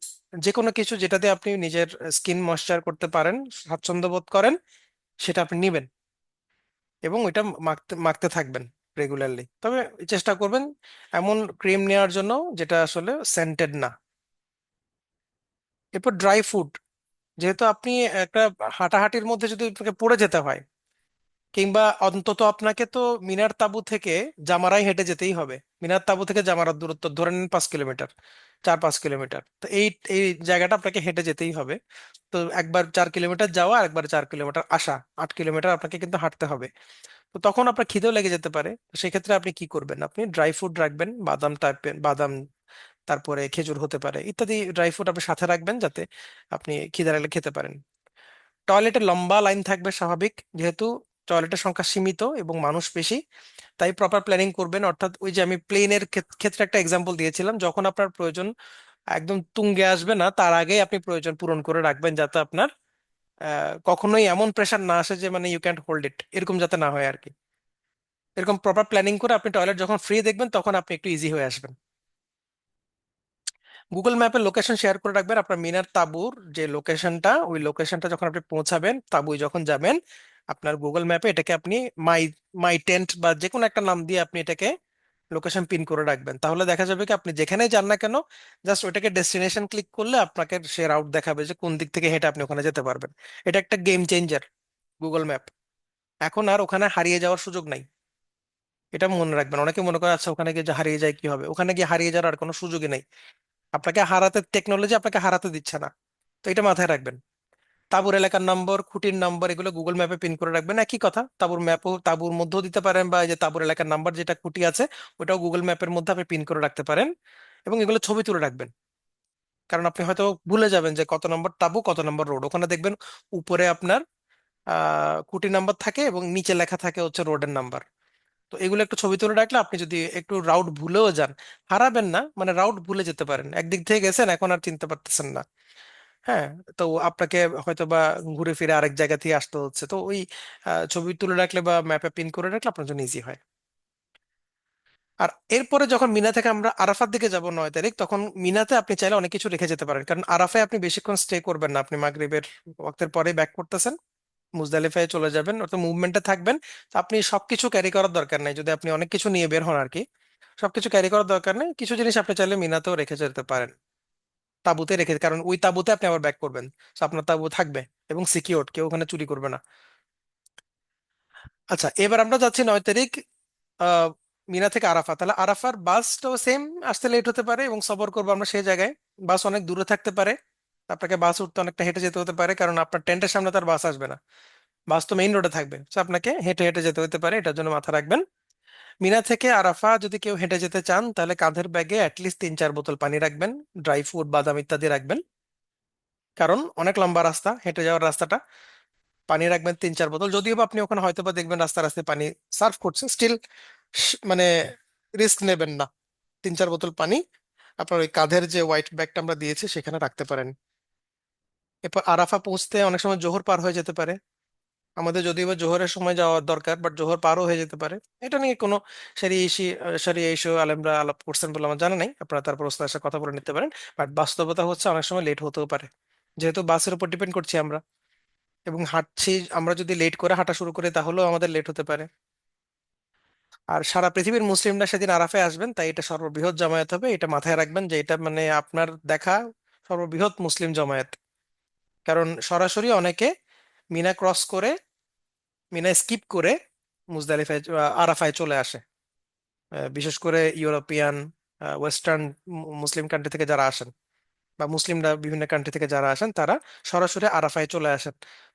যে কোনো কিছু যেটাতে আপনি নিজের স্কিন ময়শ্চার করতে পারেন, স্বাচ্ছন্দ্য বোধ করেন, সেটা আপনি নিবেন এবং ওইটা মাখতে মাখতে থাকবেন রেগুলারলি। তবে চেষ্টা করবেন এমন ক্রিম নেওয়ার জন্য যেটা আসলে সেন্টেড না। এরপর ড্রাই ফ্রুট, যেহেতু আপনি একটা হাঁটাহাঁটির মধ্যে যদি আপনাকে পড়ে যেতে হয়, কিংবা অন্তত আপনাকে তো মিনার তাঁবু থেকে জামারাই হেঁটে যেতেই হবে। মিনার তাঁবু থেকে জামারার দূরত্ব ধরে নিন 5 কিলোমিটার, 4-5 কিলোমিটার, তো এই এই জায়গাটা আপনাকে হেঁটে যেতেই হবে। তো একবার 4 কিলোমিটার যাওয়া আর একবার 4 কিলোমিটার আসা, 8 কিলোমিটার আপনাকে কিন্তু হাঁটতে হবে। তো তখন আপনার খিদেও লেগে যেতে পারে। তো সেক্ষেত্রে আপনি কি করবেন, আপনি ড্রাই ফ্রুট রাখবেন, বাদাম টাইপের, বাদাম, তারপরে খেজুর হতে পারে, ইত্যাদি ড্রাই ফ্রুট আপনি সাথে রাখবেন যাতে আপনি খিদে লাগলে খেতে পারেন। টয়লেটে লম্বা লাইন থাকবে স্বাভাবিক, যেহেতু টয়লেটের সংখ্যা সীমিত এবং মানুষ বেশি। তাই প্রপার প্ল্যানিং করবেন, অর্থাৎ ওই যে আমি প্লেনের ক্ষেত্রে একটা এক্সাম্পল দিয়েছিলাম, যখন আপনার প্রয়োজন একদম তুঙ্গে আসবে না তার আগেই আপনি প্রয়োজন পূরণ করে রাখবেন, যাতে আপনার কখনোই এমন প্রেশার না আসে যে মানে ইউ ক্যান্ট হোল্ড ইট, এরকম যাতে না হয় আর কি। এরকম প্রপার প্ল্যানিং করে আপনি টয়লেট যখন ফ্রি দেখবেন তখন আপনি একটু ইজি হয়ে আসবেন। গুগল ম্যাপের লোকেশন শেয়ার করে রাখবেন, আপনার মিনার তাঁবুর যে লোকেশনটা, ওই লোকেশনটা যখন আপনি পৌঁছাবেন, তাঁবুই যখন যাবেন, আপনার গুগল ম্যাপে এটাকে আপনি মাই মাই টেন্ট বা যে কোনো একটা নাম দিয়ে আপনি এটাকে লোকেশন পিন করে রাখবেন। তাহলে দেখা যাবে কি আপনি যেখানেই যান না কেন, জাস্ট ওইটাকে ডেস্টিনেশন ক্লিক করলে আপনাকে সে রাউট দেখাবে যে কোন দিক থেকে হেঁটে আপনি ওখানে যেতে পারবেন। এটা একটা গেম চেঞ্জার গুগল ম্যাপ। এখন আর ওখানে হারিয়ে যাওয়ার সুযোগ নাই। এটা মনে রাখবেন। অনেকে মনে করে আচ্ছা ওখানে গিয়ে যে হারিয়ে যায় কি হবে, ওখানে গিয়ে হারিয়ে যাওয়ার আর কোনো সুযোগই নেই। আপনাকে হারাতে, টেকনোলজি আপনাকে হারাতে দিচ্ছে না। তো এটা মাথায় রাখবেন। তাঁবুর এলাকার নম্বর, খুঁটির নম্বর, এগুলো গুগল ম্যাপে পিন করে রাখবেন। একই কথা, তাঁবুর ম্যাপও তাঁবুর মধ্যেও দিতে পারেন, বা এই যে তাঁবুর এলাকার নাম্বার যেটা খুঁটি আছে ওটাও গুগল ম্যাপের মধ্যে আপনি পিন করে রাখতে পারেন। এবং এগুলো ছবি তুলে রাখবেন, কারণ আপনি হয়তো ভুলে যাবেন যে কত নম্বর তাঁবু, কত নম্বর রোড। ওখানে দেখবেন উপরে আপনার খুঁটি নাম্বার থাকে এবং নিচে লেখা থাকে হচ্ছে রোডের নাম্বার। তো এগুলো একটু ছবি তুলে রাখলে আপনি যদি একটু রাউট ভুলেও যান, হারাবেন না, মানে রাউট ভুলে যেতে পারেন, একদিক থেকে গেছেন এখন আর চিনতে পারতেছেন না। হ্যাঁ, তো আপনাকে হয়তো বা ঘুরে ফিরে আরেক জায়গা থেকে আসতে হচ্ছে, তো ওই ছবি তুলে রাখলে বা ম্যাপে পিন করে রাখলে আপনার জন্য ইজি হয়। আর এরপরে যখন মিনা থেকে আমরা আরাফার দিকে যাব 9 তারিখ, তখন মিনাতে আপনি চাইলে অনেক কিছু রেখে যেতে পারেন, কারণ আরাফায় আপনি বেশিক্ষণ স্টে করবেন না, আপনি মাগরিবের ওয়াক্তের পরে ব্যাক করতেছেন, মুজদালিফায় চলে যাবেন, অর্থাৎ মুভমেন্টে থাকবেন। তো আপনি সবকিছু ক্যারি করার দরকার নাই, যদি আপনি অনেক কিছু নিয়ে বের হন আর কি। সবকিছু ক্যারি করার দরকার নেই, কিছু জিনিস আপনি চাইলে মিনাতেও রেখে যেতে পারেন, তাঁবুতে রেখে, কারণ ওই তাঁবুতে আপনি আবার ব্যাক করবেন। তো আপনার তাঁবু থাকবে এবং সিকিউরড, কেউ ওখানে চুরি করবে না। আচ্ছা, এবার আমরা যাচ্ছি 9 তারিখ আহ মিনা থেকে আরাফা। তাহলে আরাফার বাসটাও সেম, আসতে লেট হতে পারে এবং সফর করবো আমরা সেই জায়গায়। বাস অনেক দূরে থাকতে পারে, আপনাকে বাস উঠতে অনেকটা হেঁটে যেতে হতে পারে, কারণ আপনার টেন্টের সামনে তার বাস আসবে না, বাস তো মেইন রোডে থাকবে, তো আপনাকে হেঁটে হেঁটে যেতে হতে পারে, এটার জন্য মাথা রাখবেন। মিনা থেকে আরাফা যদি কেউ হেঁটে যেতে চান, তাহলে কাঁধের ব্যাগে অ্যাটলিস্ট 3-4 বোতল পানি রাখবেন, ড্রাই ফ্রুট, বাদাম ইত্যাদি রাখবেন, কারণ অনেক লম্বা রাস্তা, হেঁটে যাওয়ার রাস্তাটা। পানি রাখবেন 3-4 বোতল, যদিও বা আপনি ওখানে হয়তো বা দেখবেন রাস্তা রাস্তায় পানি সার্ভ করছে, স্টিল মানে রিস্ক নেবেন না। 3-4 বোতল পানি আপনার ওই কাঁধের যে হোয়াইট ব্যাগটা আমরা দিয়েছি সেখানে রাখতে পারেন। এরপর আরাফা পৌঁছতে অনেক সময় জোহর পার হয়ে যেতে পারে। আমাদের যদিও বা জোহরের সময় যাওয়া দরকার, বাট জোহর পারও হয়ে যেতে পারে। এটা নিয়ে কোনো সারি ইস্যু আলেমরা আলাপ করছেন বলে আমার জানা নেই, আপনারা তারপর ওস্তাদের সাথে কথা বলে নিতে পারেন। বাট বাস্তবতা হচ্ছে অনেক সময় লেট হতেও পারে, যেহেতু বাসের উপর ডিপেন্ড করছি আমরা, এবং হাঁটছি আমরা, যদি লেট করে হাঁটা শুরু করি তাহলেও আমাদের লেট হতে পারে। আর সারা পৃথিবীর মুসলিমরা সেদিন আরাফায় আসবেন, তাই এটা সর্ববৃহৎ জামায়াত হবে, এটা মাথায় রাখবেন যে এটা মানে আপনার দেখা সর্ববৃহৎ মুসলিম জামায়াত। কারণ সরাসরি অনেকে মিনা ক্রস করে, মিনা স্কিপ করে মুজদালিফায় আরাফায় চলে আসে। বিশেষ করে ইউরোপিয়ান, ওয়েস্টার্ন মুসলিম কান্ট্রি থেকে যারা আসেন, বা মুসলিমরা বিভিন্ন কান্ট্রি থেকে যারা আসেন, তারা সরাসরি আরাফায় চলে আসেন।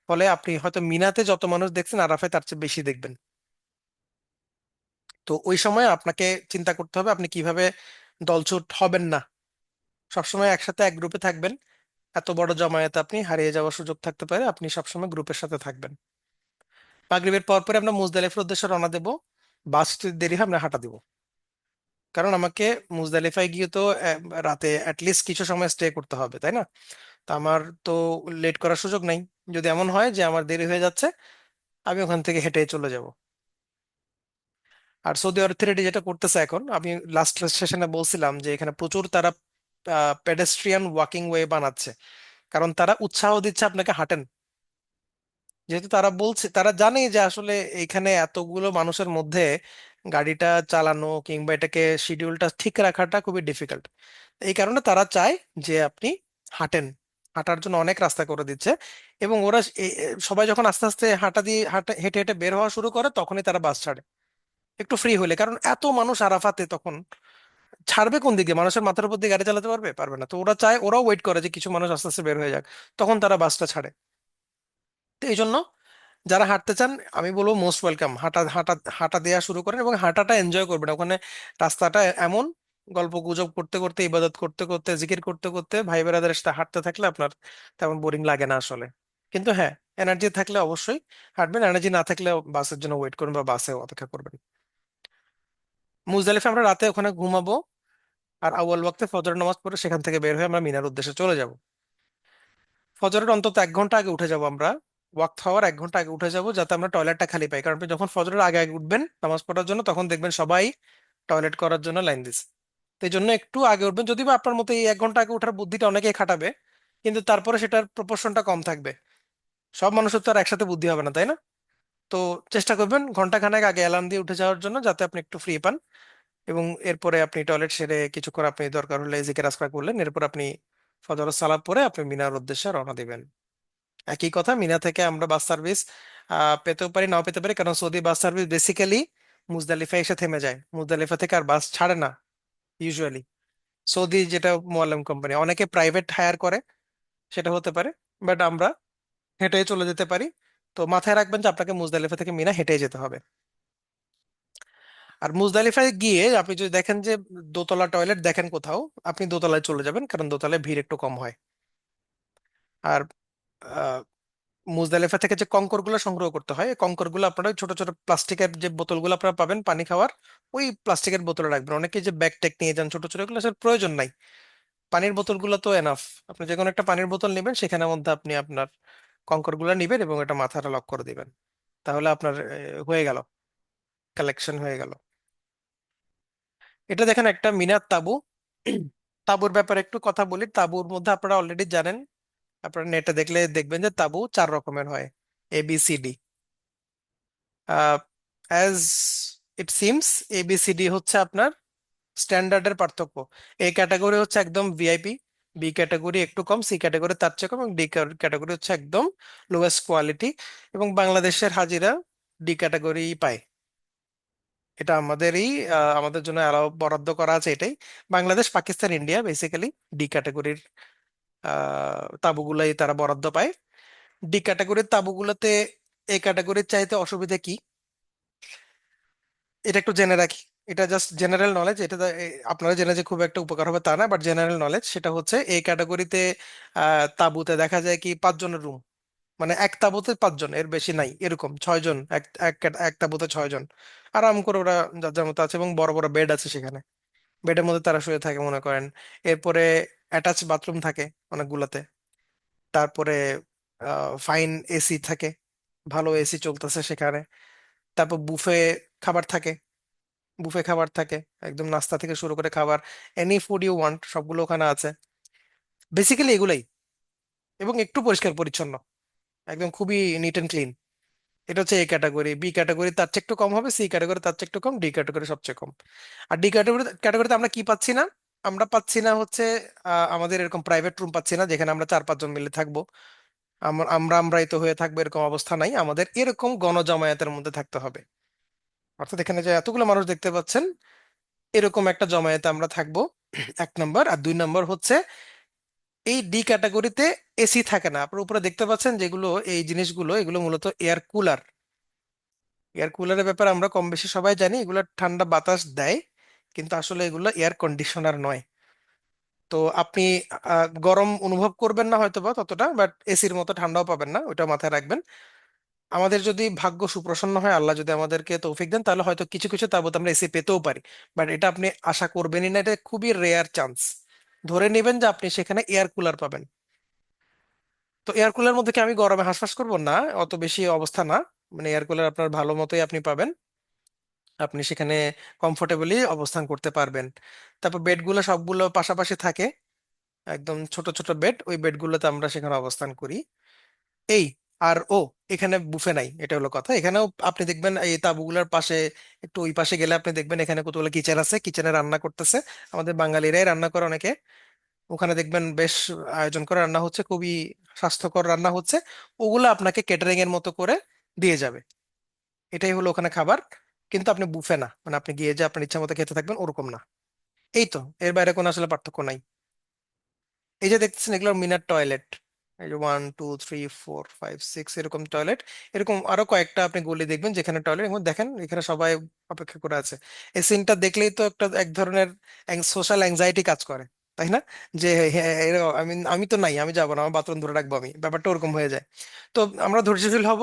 ফলে আপনি হয়তো মিনাতে যত মানুষ দেখছেন আরাফায় তার চেয়ে বেশি দেখবেন। তো ওই সময় আপনাকে চিন্তা করতে হবে আপনি কিভাবে দলছুট হবেন না, সবসময় একসাথে এক গ্রুপে থাকবেন। এত বড় জমায়েতে আপনি হারিয়ে যাওয়ার সুযোগ থাকতে পারে, আপনি সবসময় গ্রুপের সাথে থাকবেন। মাগরিবের পর পরে আমরা মুজদালিফার উদ্দেশ্যে রওনা দেব। বাস যদি দেরি হয় আমরা হাঁটা দিব, কারণ আমাকে মুজদালিফায় গিয়ে তো রাতে অ্যাটলিস্ট কিছু সময় স্টে করতে হবে, তাই না? তো আমার তো লেট করার সুযোগ নাই। যদি এমন হয় যে আমার দেরি হয়ে যাচ্ছে, আমি ওখান থেকে হেঁটে চলে যাব। আর সৌদি অথরিটি যেটা করতেছে এখন, আমি লাস্ট সেশনে বলছিলাম যে এখানে প্রচুর তারা পেডেস্ট্রিয়ান ওয়াকিং ওয়ে বানাচ্ছে, কারণ তারা উৎসাহ দিচ্ছে আপনাকে হাঁটেন। যেহেতু তারা বলছে, তারা জানে যে আসলে এখানে এতগুলো মানুষের মধ্যে গাড়িটা চালানো কিংবা এটাকে শিডিউলটা ঠিক রাখাটা খুবই ডিফিকাল্ট। এই কারণে তারা চায় যে আপনি হাঁটেন। হাঁটার জন্য অনেক রাস্তা করে দিচ্ছে। এবং ওরা সবাই যখন আস্তে আস্তে হাঁটা দিয়ে হেঁটে হেঁটে বের হওয়া শুরু করে তখনই তারা বাস ছাড়ে, একটু ফ্রি হলে। কারণ এত মানুষ আরাফাতে, তখন ছাড়বে কোন দিকে? মানুষের মাথার উপর দিয়ে গাড়ি চালাতে পারবে? পারবে না। তো ওরা চায়, ওরাও ওয়েট করে যে কিছু মানুষ আস্তে আস্তে বের হয়ে যাক, তখন তারা বাসটা ছাড়ে। তো এই জন্য যারা হাঁটতে চান, আমি বলবো মোস্ট ওয়েলকাম। হাঁটা হাঁটা হাঁটা দেওয়া শুরু করেন এবং হাঁটাটা এনজয় করবেন। ওখানে রাস্তাটা এমন, গল্প গুজব করতে করতে, ইবাদত করতে করতে, জিকির করতে করতে, ভাই বেরাদারের সাথে হাঁটতে থাকলে আপনার তেমন বোরিং লাগে না আসলে। কিন্তু হ্যাঁ, এনার্জি থাকলে অবশ্যই হাঁটবেন, এনার্জি না থাকলে বাসের জন্য ওয়েট করবেন বা বাসে অপেক্ষা করবেন। মুজদালিফা আমরা রাতে ওখানে ঘুমাবো, আর আউয়াল ওয়াক্তে ফজর নামাজ পড়ে সেখান থেকে বের হয়ে আমরা মিনার উদ্দেশ্যে চলে যাব। ফজরের অন্তত 1 ঘন্টা আগে উঠে যাব আমরা। ওয়াক্ত হওয়ার 1 ঘন্টা আগে উঠে যাব, যাতে আমরা টয়লেটটা খালি পাই। কারণ আপনি যখন ফজরের আগে আগে উঠবেন নামাজ পড়ার জন্য, তখন দেখবেন সবাই টয়লেট করার জন্য লাইন দিছে। তো এই জন্য একটু আগে উঠবেন। যদি বা আপনার মতো এই 1 ঘন্টা আগে উঠার বুদ্ধিটা অনেকেই খাটাবে, কিন্তু তারপরে সেটার প্রপোর্শনটা কম থাকবে। সব মানুষের তো আর একসাথে বুদ্ধি হবে না, তাই না? তো চেষ্টা করবেন ঘন্টা খানেক আগে অ্যালার্ম দিয়ে উঠে যাওয়ার জন্য, যাতে আপনি একটু ফ্রি পান। এবং এরপরে আপনি টয়লেট সেরে কিছুক্ষণ আপনি দরকার হলে জিকির আজকার করলেন, এরপর আপনি ফজর সালাত পরে আপনি মিনার উদ্দেশ্যে রওনা দিবেন। একই কথা, মিনা থেকে আমরা বাস সার্ভিস পেতেও পারি নাও পেতে পারি, কারণ Saudi bus service basically Muzdalifah এসে থেমে যায়। মুজদালিফা থেকে আর বাস ছাড়ে না ইউজুয়ালি। সৌদি যেটা মোয়াল্লাম কোম্পানি, অনেকে প্রাইভেট হায়ার করে, সেটা হতে পারে। বাট আমরা হেঁটে চলে যেতে পারি। তো মাথায় রাখবেন যে আপনাকে মুজদালিফা থেকে মিনা হেঁটে যেতে হবে। আর মুজদালিফায় গিয়ে আপনি যদি দেখেন যে দোতলা টয়লেট দেখেন কোথাও, আপনি দোতলায় চলে যাবেন, কারণ দোতলায় ভিড় একটু কম হয়। আর মুজদালিফা থেকে যে কঙ্কর গুলো সংগ্রহ করতে হয়, এই কঙ্কর গুলো আপনারা ওই ছোট ছোট প্লাস্টিকের যে বোতলগুলো আপনারা পাবেন পানি খাওয়ার, ওই প্লাস্টিকের বোতলে রাখবেন। অনেকে যে ব্যাগ ট্যাগ নিয়ে যান ছোট ছোট, এগুলো আসলে প্রয়োজন নাই। পানির বোতলগুলো তো এনাফ। আপনি যে কোনো একটা পানির বোতল নেবেন, সেখানের মধ্যে আপনি আপনার কঙ্কর গুলো নিবেন এবং এটা মাথাটা লক করে দিবেন। তাহলে আপনার হয়ে গেল, কালেকশন হয়ে গেল। এটা দেখেন একটা মিনার তাবু। তাবুর ব্যাপারে একটু কথা বলি। তাবুর মধ্যে আপনারা অলরেডি জানেন, আপনারা নেটে দেখলে দেখবেন যে তাবু 4 রকমের হয়, ABCD। As it seems, ABCD হচ্ছে আপনার স্ট্যান্ডার্ডের পার্থক্য। এ ক্যাটাগরি হচ্ছে একদম ভিআইপি, বি ক্যাটাগরি একটু কম, সি ক্যাটাগরি তার চেয়ে কম, এবং ডি ক্যাটাগরি হচ্ছে একদম লোয়েস্ট কোয়ালিটি। এবং বাংলাদেশের হাজিরা ডি ক্যাটাগরি পায়। এটা আমাদেরই আমাদের জন্য অ্যালাউ বরাদ্দ করা আছে এটাই। Bangladesh, Pakistan, India basically D ক্যাটাগরির তাবুগুলাই তারা বরাদ্দ পায়। ডি ক্যাটাগরির তাবুগুলোতে এ ক্যাটাগরির চাইতে অসুবিধা কি, এটা একটু জেনে রাখি। এটা জাস্ট জেনারেল নলেজ, এটা আপনারা জেনে যে খুব একটা উপকার হবে তা না, বাট জেনারেল নলেজ। সেটা হচ্ছে এই ক্যাটাগরিতে তাঁবুতে দেখা যায় কি 5 জনের রুম, মানে এক তাঁবুতে 5 জন, এর বেশি নাই। এরকম 6 জন, এক এক এক তাঁবুতে 6 জন আরাম করে ওরা যার যার মতো আছে, এবং বড় বড় বেড আছে সেখানে। বেডের মধ্যে তারা শুয়ে থাকে মনে করেন। এরপরে অ্যাটাচ বাথরুম থাকে অনেকগুলোতে। তারপরে ফাইন এসি থাকে, ভালো এসি চলতেছে সেখানে। তারপর বুফে খাবার থাকে, বুফে খাবার থাকে, একদম নাস্তা থেকে শুরু করে খাবার, এনি ফুড ইউ ওয়ান্ট সবগুলো ওখানে আছে। বেসিক্যালি এগুলাই। এবং একটু পরিষ্কার পরিচ্ছন্ন, একদম খুবই নিট অ্যান্ড ক্লিন। এটা হচ্ছে এ ক্যাটাগরি। বি ক্যাটাগরি তার চেয়ে একটু কম হবে, সি ক্যাটাগরি তার চেয়ে একটু কম, ডি ক্যাটাগরি সবচেয়ে কম। আর ডি ক্যাটাগরি ক্যাটাগরিতে আমরা কি পাচ্ছি না? আমরা পাচ্ছি না হচ্ছে আমাদের এরকম প্রাইভেট রুম পাচ্ছি না, যেখানে আমরা 4-5 জন মিলে থাকবো। আমরাই তো হয়ে থাকবো, এরকম অবস্থা নাই। আমাদের এরকম গণজমায়েতের মধ্যে থাকতে হবে। অর্থাৎ এখানে যে এতগুলো মানুষ দেখতে পাচ্ছেন, এরকম একটা জমায়েতে আমরা থাকবো। 1 নম্বর। আর 2 নম্বর হচ্ছে এই ডি ক্যাটাগরিতে এসি থাকে না। আপনার উপরে দেখতে পাচ্ছেন যেগুলো, এই জিনিসগুলো এগুলো মূলত এয়ার কুলার। এয়ার কুলারের ব্যাপারে আমরা কম বেশি সবাই জানি, এগুলো ঠান্ডা বাতাস দেয়, কিন্তু আসলে এগুলো এয়ার কন্ডিশনার নয়। তো আপনি গরম অনুভব করবেন না হয়তো বা ততটা, বাট এসির মতো ঠান্ডাও পাবেন না, ওটা মাথায় রাখবেন। আমাদের যদি ভাগ্য সুপ্রসন্ন হয়, আল্লাহ যদি আমাদেরকে তৌফিক দেন, তাহলে হয়তো কিছু কিছু তাবুত আমরা এসি পেতেও পারি। বাট এটা আপনি আশা করবেনই না, এটা খুবই রেয়ার চান্স। ধরে নেবেন যে আপনি সেখানে এয়ার কুলার পাবেন। তো এয়ার কুলার মধ্যে কি আমি গরমে হাঁসফাঁস করবো? না, অত বেশি অবস্থা না। মানে এয়ার কুলার আপনার ভালো মতোই আপনি পাবেন, আপনি সেখানে কমফোর্টেবলি অবস্থান করতে পারবেন। তারপর বেডগুলো সবগুলো পাশাপাশি থাকে, একদম ছোট ছোট বেড, ওই বেডগুলোতে আমরা সেখানে অবস্থান করি। এই আর ও, এখানে বুফে নাই, এটা হলো কথা। এখানেও আপনি দেখবেন এই তাঁবুগুলোর পাশে, একটু ওই পাশে গেলে আপনি দেখবেন এখানে কতগুলো কিচেন আছে, কিচেনে রান্না করতেছে। আমাদের বাঙালিরাই রান্না করে অনেকে। ওখানে দেখবেন বেশ আয়োজন করে রান্না হচ্ছে, খুবই স্বাস্থ্যকর রান্না হচ্ছে। ওগুলো আপনাকে কেটারিং এর মতো করে দিয়ে যাবে। এটাই হলো ওখানে খাবার। কিন্তু আপনি বুফে না, মানে আপনি গিয়ে যে আপনার ইচ্ছা মতো খেতে থাকবেন ওরকম না। এই তো, এর বাইরে কোনো আসলে পার্থক্য নাই। এই যে দেখতেছেন এগুলো মিনার টয়লেট, এই যে 1 2 3 4 5 6 এরকম টয়লেট। এরকম আরো কয়েকটা আপনি গলি দেখবেন যেখানে টয়লেট, এবং দেখেন এখানে সবাই অপেক্ষা করে আছে। এই সিনটা দেখলেই তো একটা এক ধরনের সোশ্যাল অ্যাংজাইটি কাজ করে, তাই না? যে হ্যাঁ, আমি আমি তো নাই, আমি যাবো না, আমার বাথরুম ধরে রাখবো আমি, ব্যাপারটা ওরকম হয়ে যায়। তো আমরা ধৈর্যশীল হব,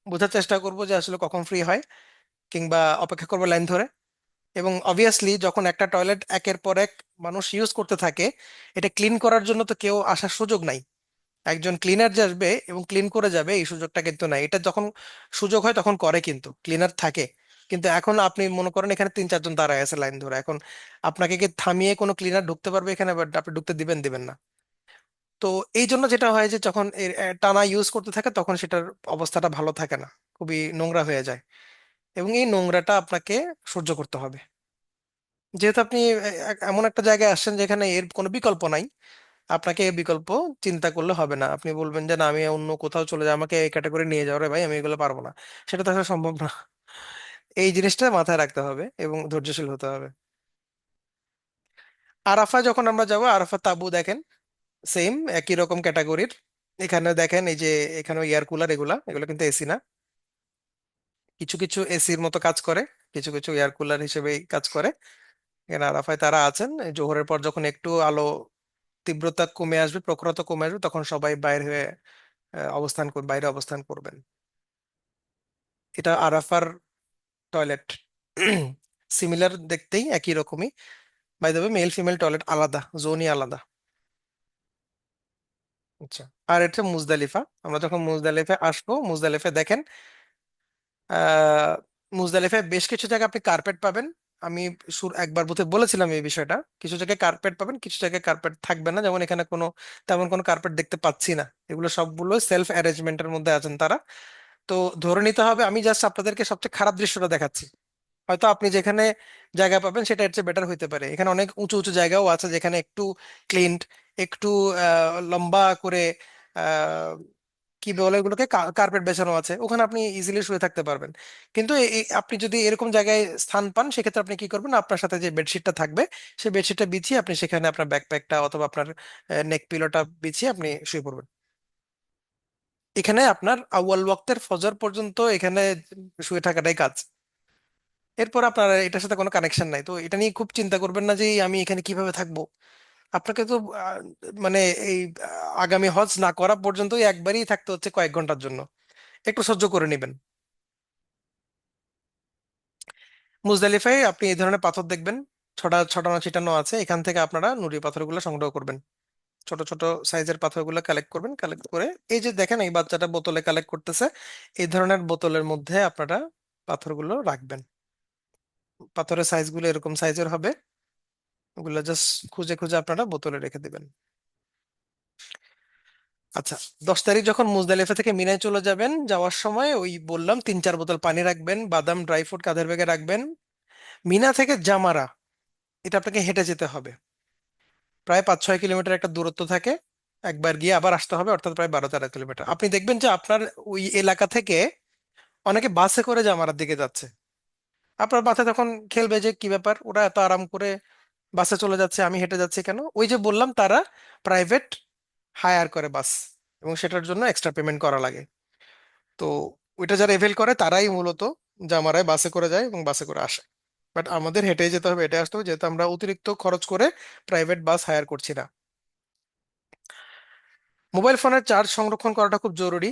বোঝার চেষ্টা করবো যে আসলে কখন ফ্রি হয়, কিংবা অপেক্ষা করবো লাইন ধরে। এবং অবভিয়াসলি যখন একটা টয়লেট একের পর এক মানুষ ইউজ করতে থাকে, এটা ক্লিন করার জন্য তো কেউ আসার সুযোগ নাই। একজন ক্লিনার যে আসবে এবং ক্লিন করে যাবে, এই সুযোগটা কিন্তু নাই। এটা যখন সুযোগ হয় তখন করে, কিন্তু ক্লিনার থাকে। কিন্তু এখন আপনি মনে করেন এখানে 3 4 জন দাঁড়ায় আছে লাইন ধরে, এখন আপনাকে কি থামিয়ে কোনো ক্লিনার ঢুকতে পারবে এখানে? বাট আপনি ঢুকতে দিবেন? দিবেন না। তো এই জন্য যেটা হয় যে যখন এর টানা ইউজ করতে থাকে তখন সেটার অবস্থাটা ভালো থাকে না, খুবই নোংরা হয়ে যায়। এবং এই নোংরাটা আপনাকে সহ্য করতে হবে। যেহেতু আপনি এমন একটা জায়গায় আসছেন যেখানে এর কোনো বিকল্প নাই, আপনাকে এই বিকল্প চিন্তা করলে হবে না। আপনি বলবেন যে না, আমি অন্য কোথাও চলে যাই, আমাকে এই ক্যাটাগরি নিয়ে যাও রে ভাই, আমি এগুলো পারবো না। সেটা তো আসলে সম্ভব না। এই জিনিসটা মাথায় রাখতে হবে এবং ধৈর্যশীল হতে হবে। আরাফা যখন আমরা যাব, আরাফা তাবু দেখেন সেম একই রকম ক্যাটাগরির। এখানে দেখেন এই যে, এখানে এয়ার কুলার, এগুলা এগুলো কিন্তু এসি না। কিছু কিছু এসির মতো কাজ করে, কিছু কিছু এয়ার কুলার হিসেবেই কাজ করে। এখানে আরাফায় তারা আছেন। এই জোহরের পর যখন একটু আলো তীব্রতা কমে আসবে, প্রখরতা কমে আসবে, তখন সবাই বাইরে হয়ে বাইরে অবস্থান করবেন। এটা আরাফার টয়লেট। সিমিলার দেখতেই, একই রকমই। By the way, male female toilet আলাদা, জোনই আলাদা। আচ্ছা। আর এটা মুজদালিফা। আমরা যখন মুজদালিফা আসবো, মুজদালিফা দেখেন আহ মুজদালিফায় বেশ কিছু জায়গায় আপনি কার্পেট পাবেন। আমি একবার বোধহয় বলেছিলাম এই বিষয়টা। কিছু জায়গায় কার্পেট পাবেন, কিছু জায়গায় কার্পেট থাকবে না, যেমন এখানে কোনো তেমন কোনো কার্পেট দেখতে পাচ্ছি না। এগুলো সবগুলো সেলফ অ্যারেঞ্জমেন্টের মধ্যে আছেন তারা। তো ধরে নিতে হবে, আমি জাস্ট আপনাদেরকে সবচেয়ে খারাপ দৃশ্যটা দেখাচ্ছি। হয়তো আপনি যেখানে জায়গা পাবেন সেটা এর চেয়ে বেটার হইতে পারে। এখানে অনেক উঁচু উঁচু জায়গাও আছে যেখানে একটু ক্লিনড, একটু লম্বা করে আহ, কি বলে এগুলোকে, কার্পেট বেছানো আছে, ওখানে আপনি ইজিলি শুয়ে থাকতে পারবেন। কিন্তু আপনি যদি এরকম জায়গায় স্থান পান, সেক্ষেত্রে আপনি কি করবেন, আপনার সাথে যে বেডশিটটা থাকবে, সেই বেডশিটটা বিছিয়ে আপনি সেখানে আপনার ব্যাকপ্যাকটা অথবা আপনার নেক পিলোটা বিছিয়ে আপনি শুয়ে পড়বেন। এখানে আপনার আউয়াল ওয়াক্তের ফজর পর্যন্ত এখানে শুয়ে থাকাটাই কাজ। এরপর আপনার এটার সাথে কোনো কানেকশন নাই, তো এটা নিয়ে খুব চিন্তা করবেন না যে আমি এখানে কিভাবে থাকবো। আপনাকে তো মানে এই আগামী হজ না করা পর্যন্ত একবারই থাকতে হচ্ছে কয়েক ঘন্টার জন্য। একটু সহ্য করে নেবেন। মুজদালিফায় আপনি এই ধরনের পাথর দেখবেন, ছটানো ছিটানো আছে। এখান থেকে আপনারা নুড়ি পাথরগুলো সংগ্রহ করবেন, ছোট ছোট সাইজের পাথরগুলো কালেক্ট করবেন। কালেক্ট করে এই যে দেখেন এই বাচ্চাটা বোতলে কালেক্ট করতেছে, এই ধরনের বোতলের মধ্যে আপনারা পাথরগুলো রাখবেন। পাথরের সাইজগুলো এরকম সাইজের হবে, ওগুলো জাস্ট খুঁজে খুঁজে আপনারা বোতলে রেখে দিবেন। আচ্ছা, 10 তারিখ যখন মুজদালিফা থেকে মিনায় চলে যাবেন, যাওয়ার সময় ওই বললাম 3 4 বোতল পানি রাখবেন, বাদাম ড্রাই ফ্রুট কাঁধের ব্যাগে রাখবেন। মিনা থেকে জামারা, এটা আপনাকে হেঁটে যেতে হবে। প্রায় 5 6 কিলোমিটার একটা দূরত্ব থাকে। একবার গিয়ে আবার আসতে হবে, অর্থাৎ প্রায় 12 13 কিলোমিটার। আপনি দেখবেন যে আপনার ওই এলাকা থেকে অনেকে বাসে করে জামারার দিকে যাচ্ছে। আপনার মাথায় তখন খেলবে যে কি ব্যাপার, ওরা এত আরাম করে বাসে চলে যাচ্ছে, আমি হেঁটে যাচ্ছি কেন? ওই যে বললাম, তারা প্রাইভেট হায়ার করে বাস, এবং সেটার জন্য এক্সট্রা পেমেন্ট করা লাগে। তো ওইটা যারা এভেল করে তারাই মূলত জামারায় বাসে করে যায় এবং বাসে করে আসে। বাট আমাদের হেঁটে যেতে হবে, হেঁটে আসতে হবে, যেহেতু আমরা অতিরিক্ত খরচ করে প্রাইভেট বাস হায়ার করছি না। মোবাইল ফোনের চার্জ সংরক্ষণ করাটা খুব জরুরি,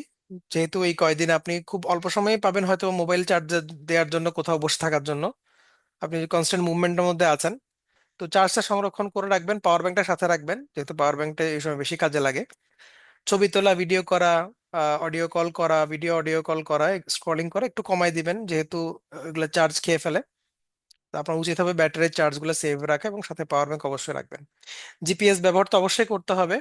যেহেতু এই কয়দিন আপনি খুব অল্প সময়ে পাবেন হয়তো মোবাইল চার্জ দেওয়ার জন্য, কোথাও বসে থাকার জন্য। আপনি কনস্ট্যান্ট মুভমেন্টের মধ্যে আছেন, তো চার্জটা সংরক্ষণ করে রাখবেন, পাওয়ার ব্যাংকটা সাথে রাখবেন, যেহেতু পাওয়ার ব্যাংকটা এই সময় বেশি কাজে লাগে। ছবি তোলা, ভিডিও করা, অডিও কল করা, ভিডিও অডিও কল করা, স্ক্রলিং করা একটু কমাই দিবেন, যেহেতু এগুলো চার্জ খেয়ে ফেলে। তো আপনার উচিত হবে ব্যাটারির চার্জগুলো সেভ রাখা, এবং সাথে পাওয়ার ব্যাংক অবশ্যই রাখবেন। জিপিএস ব্যবহার তো অবশ্যই করতে হবে।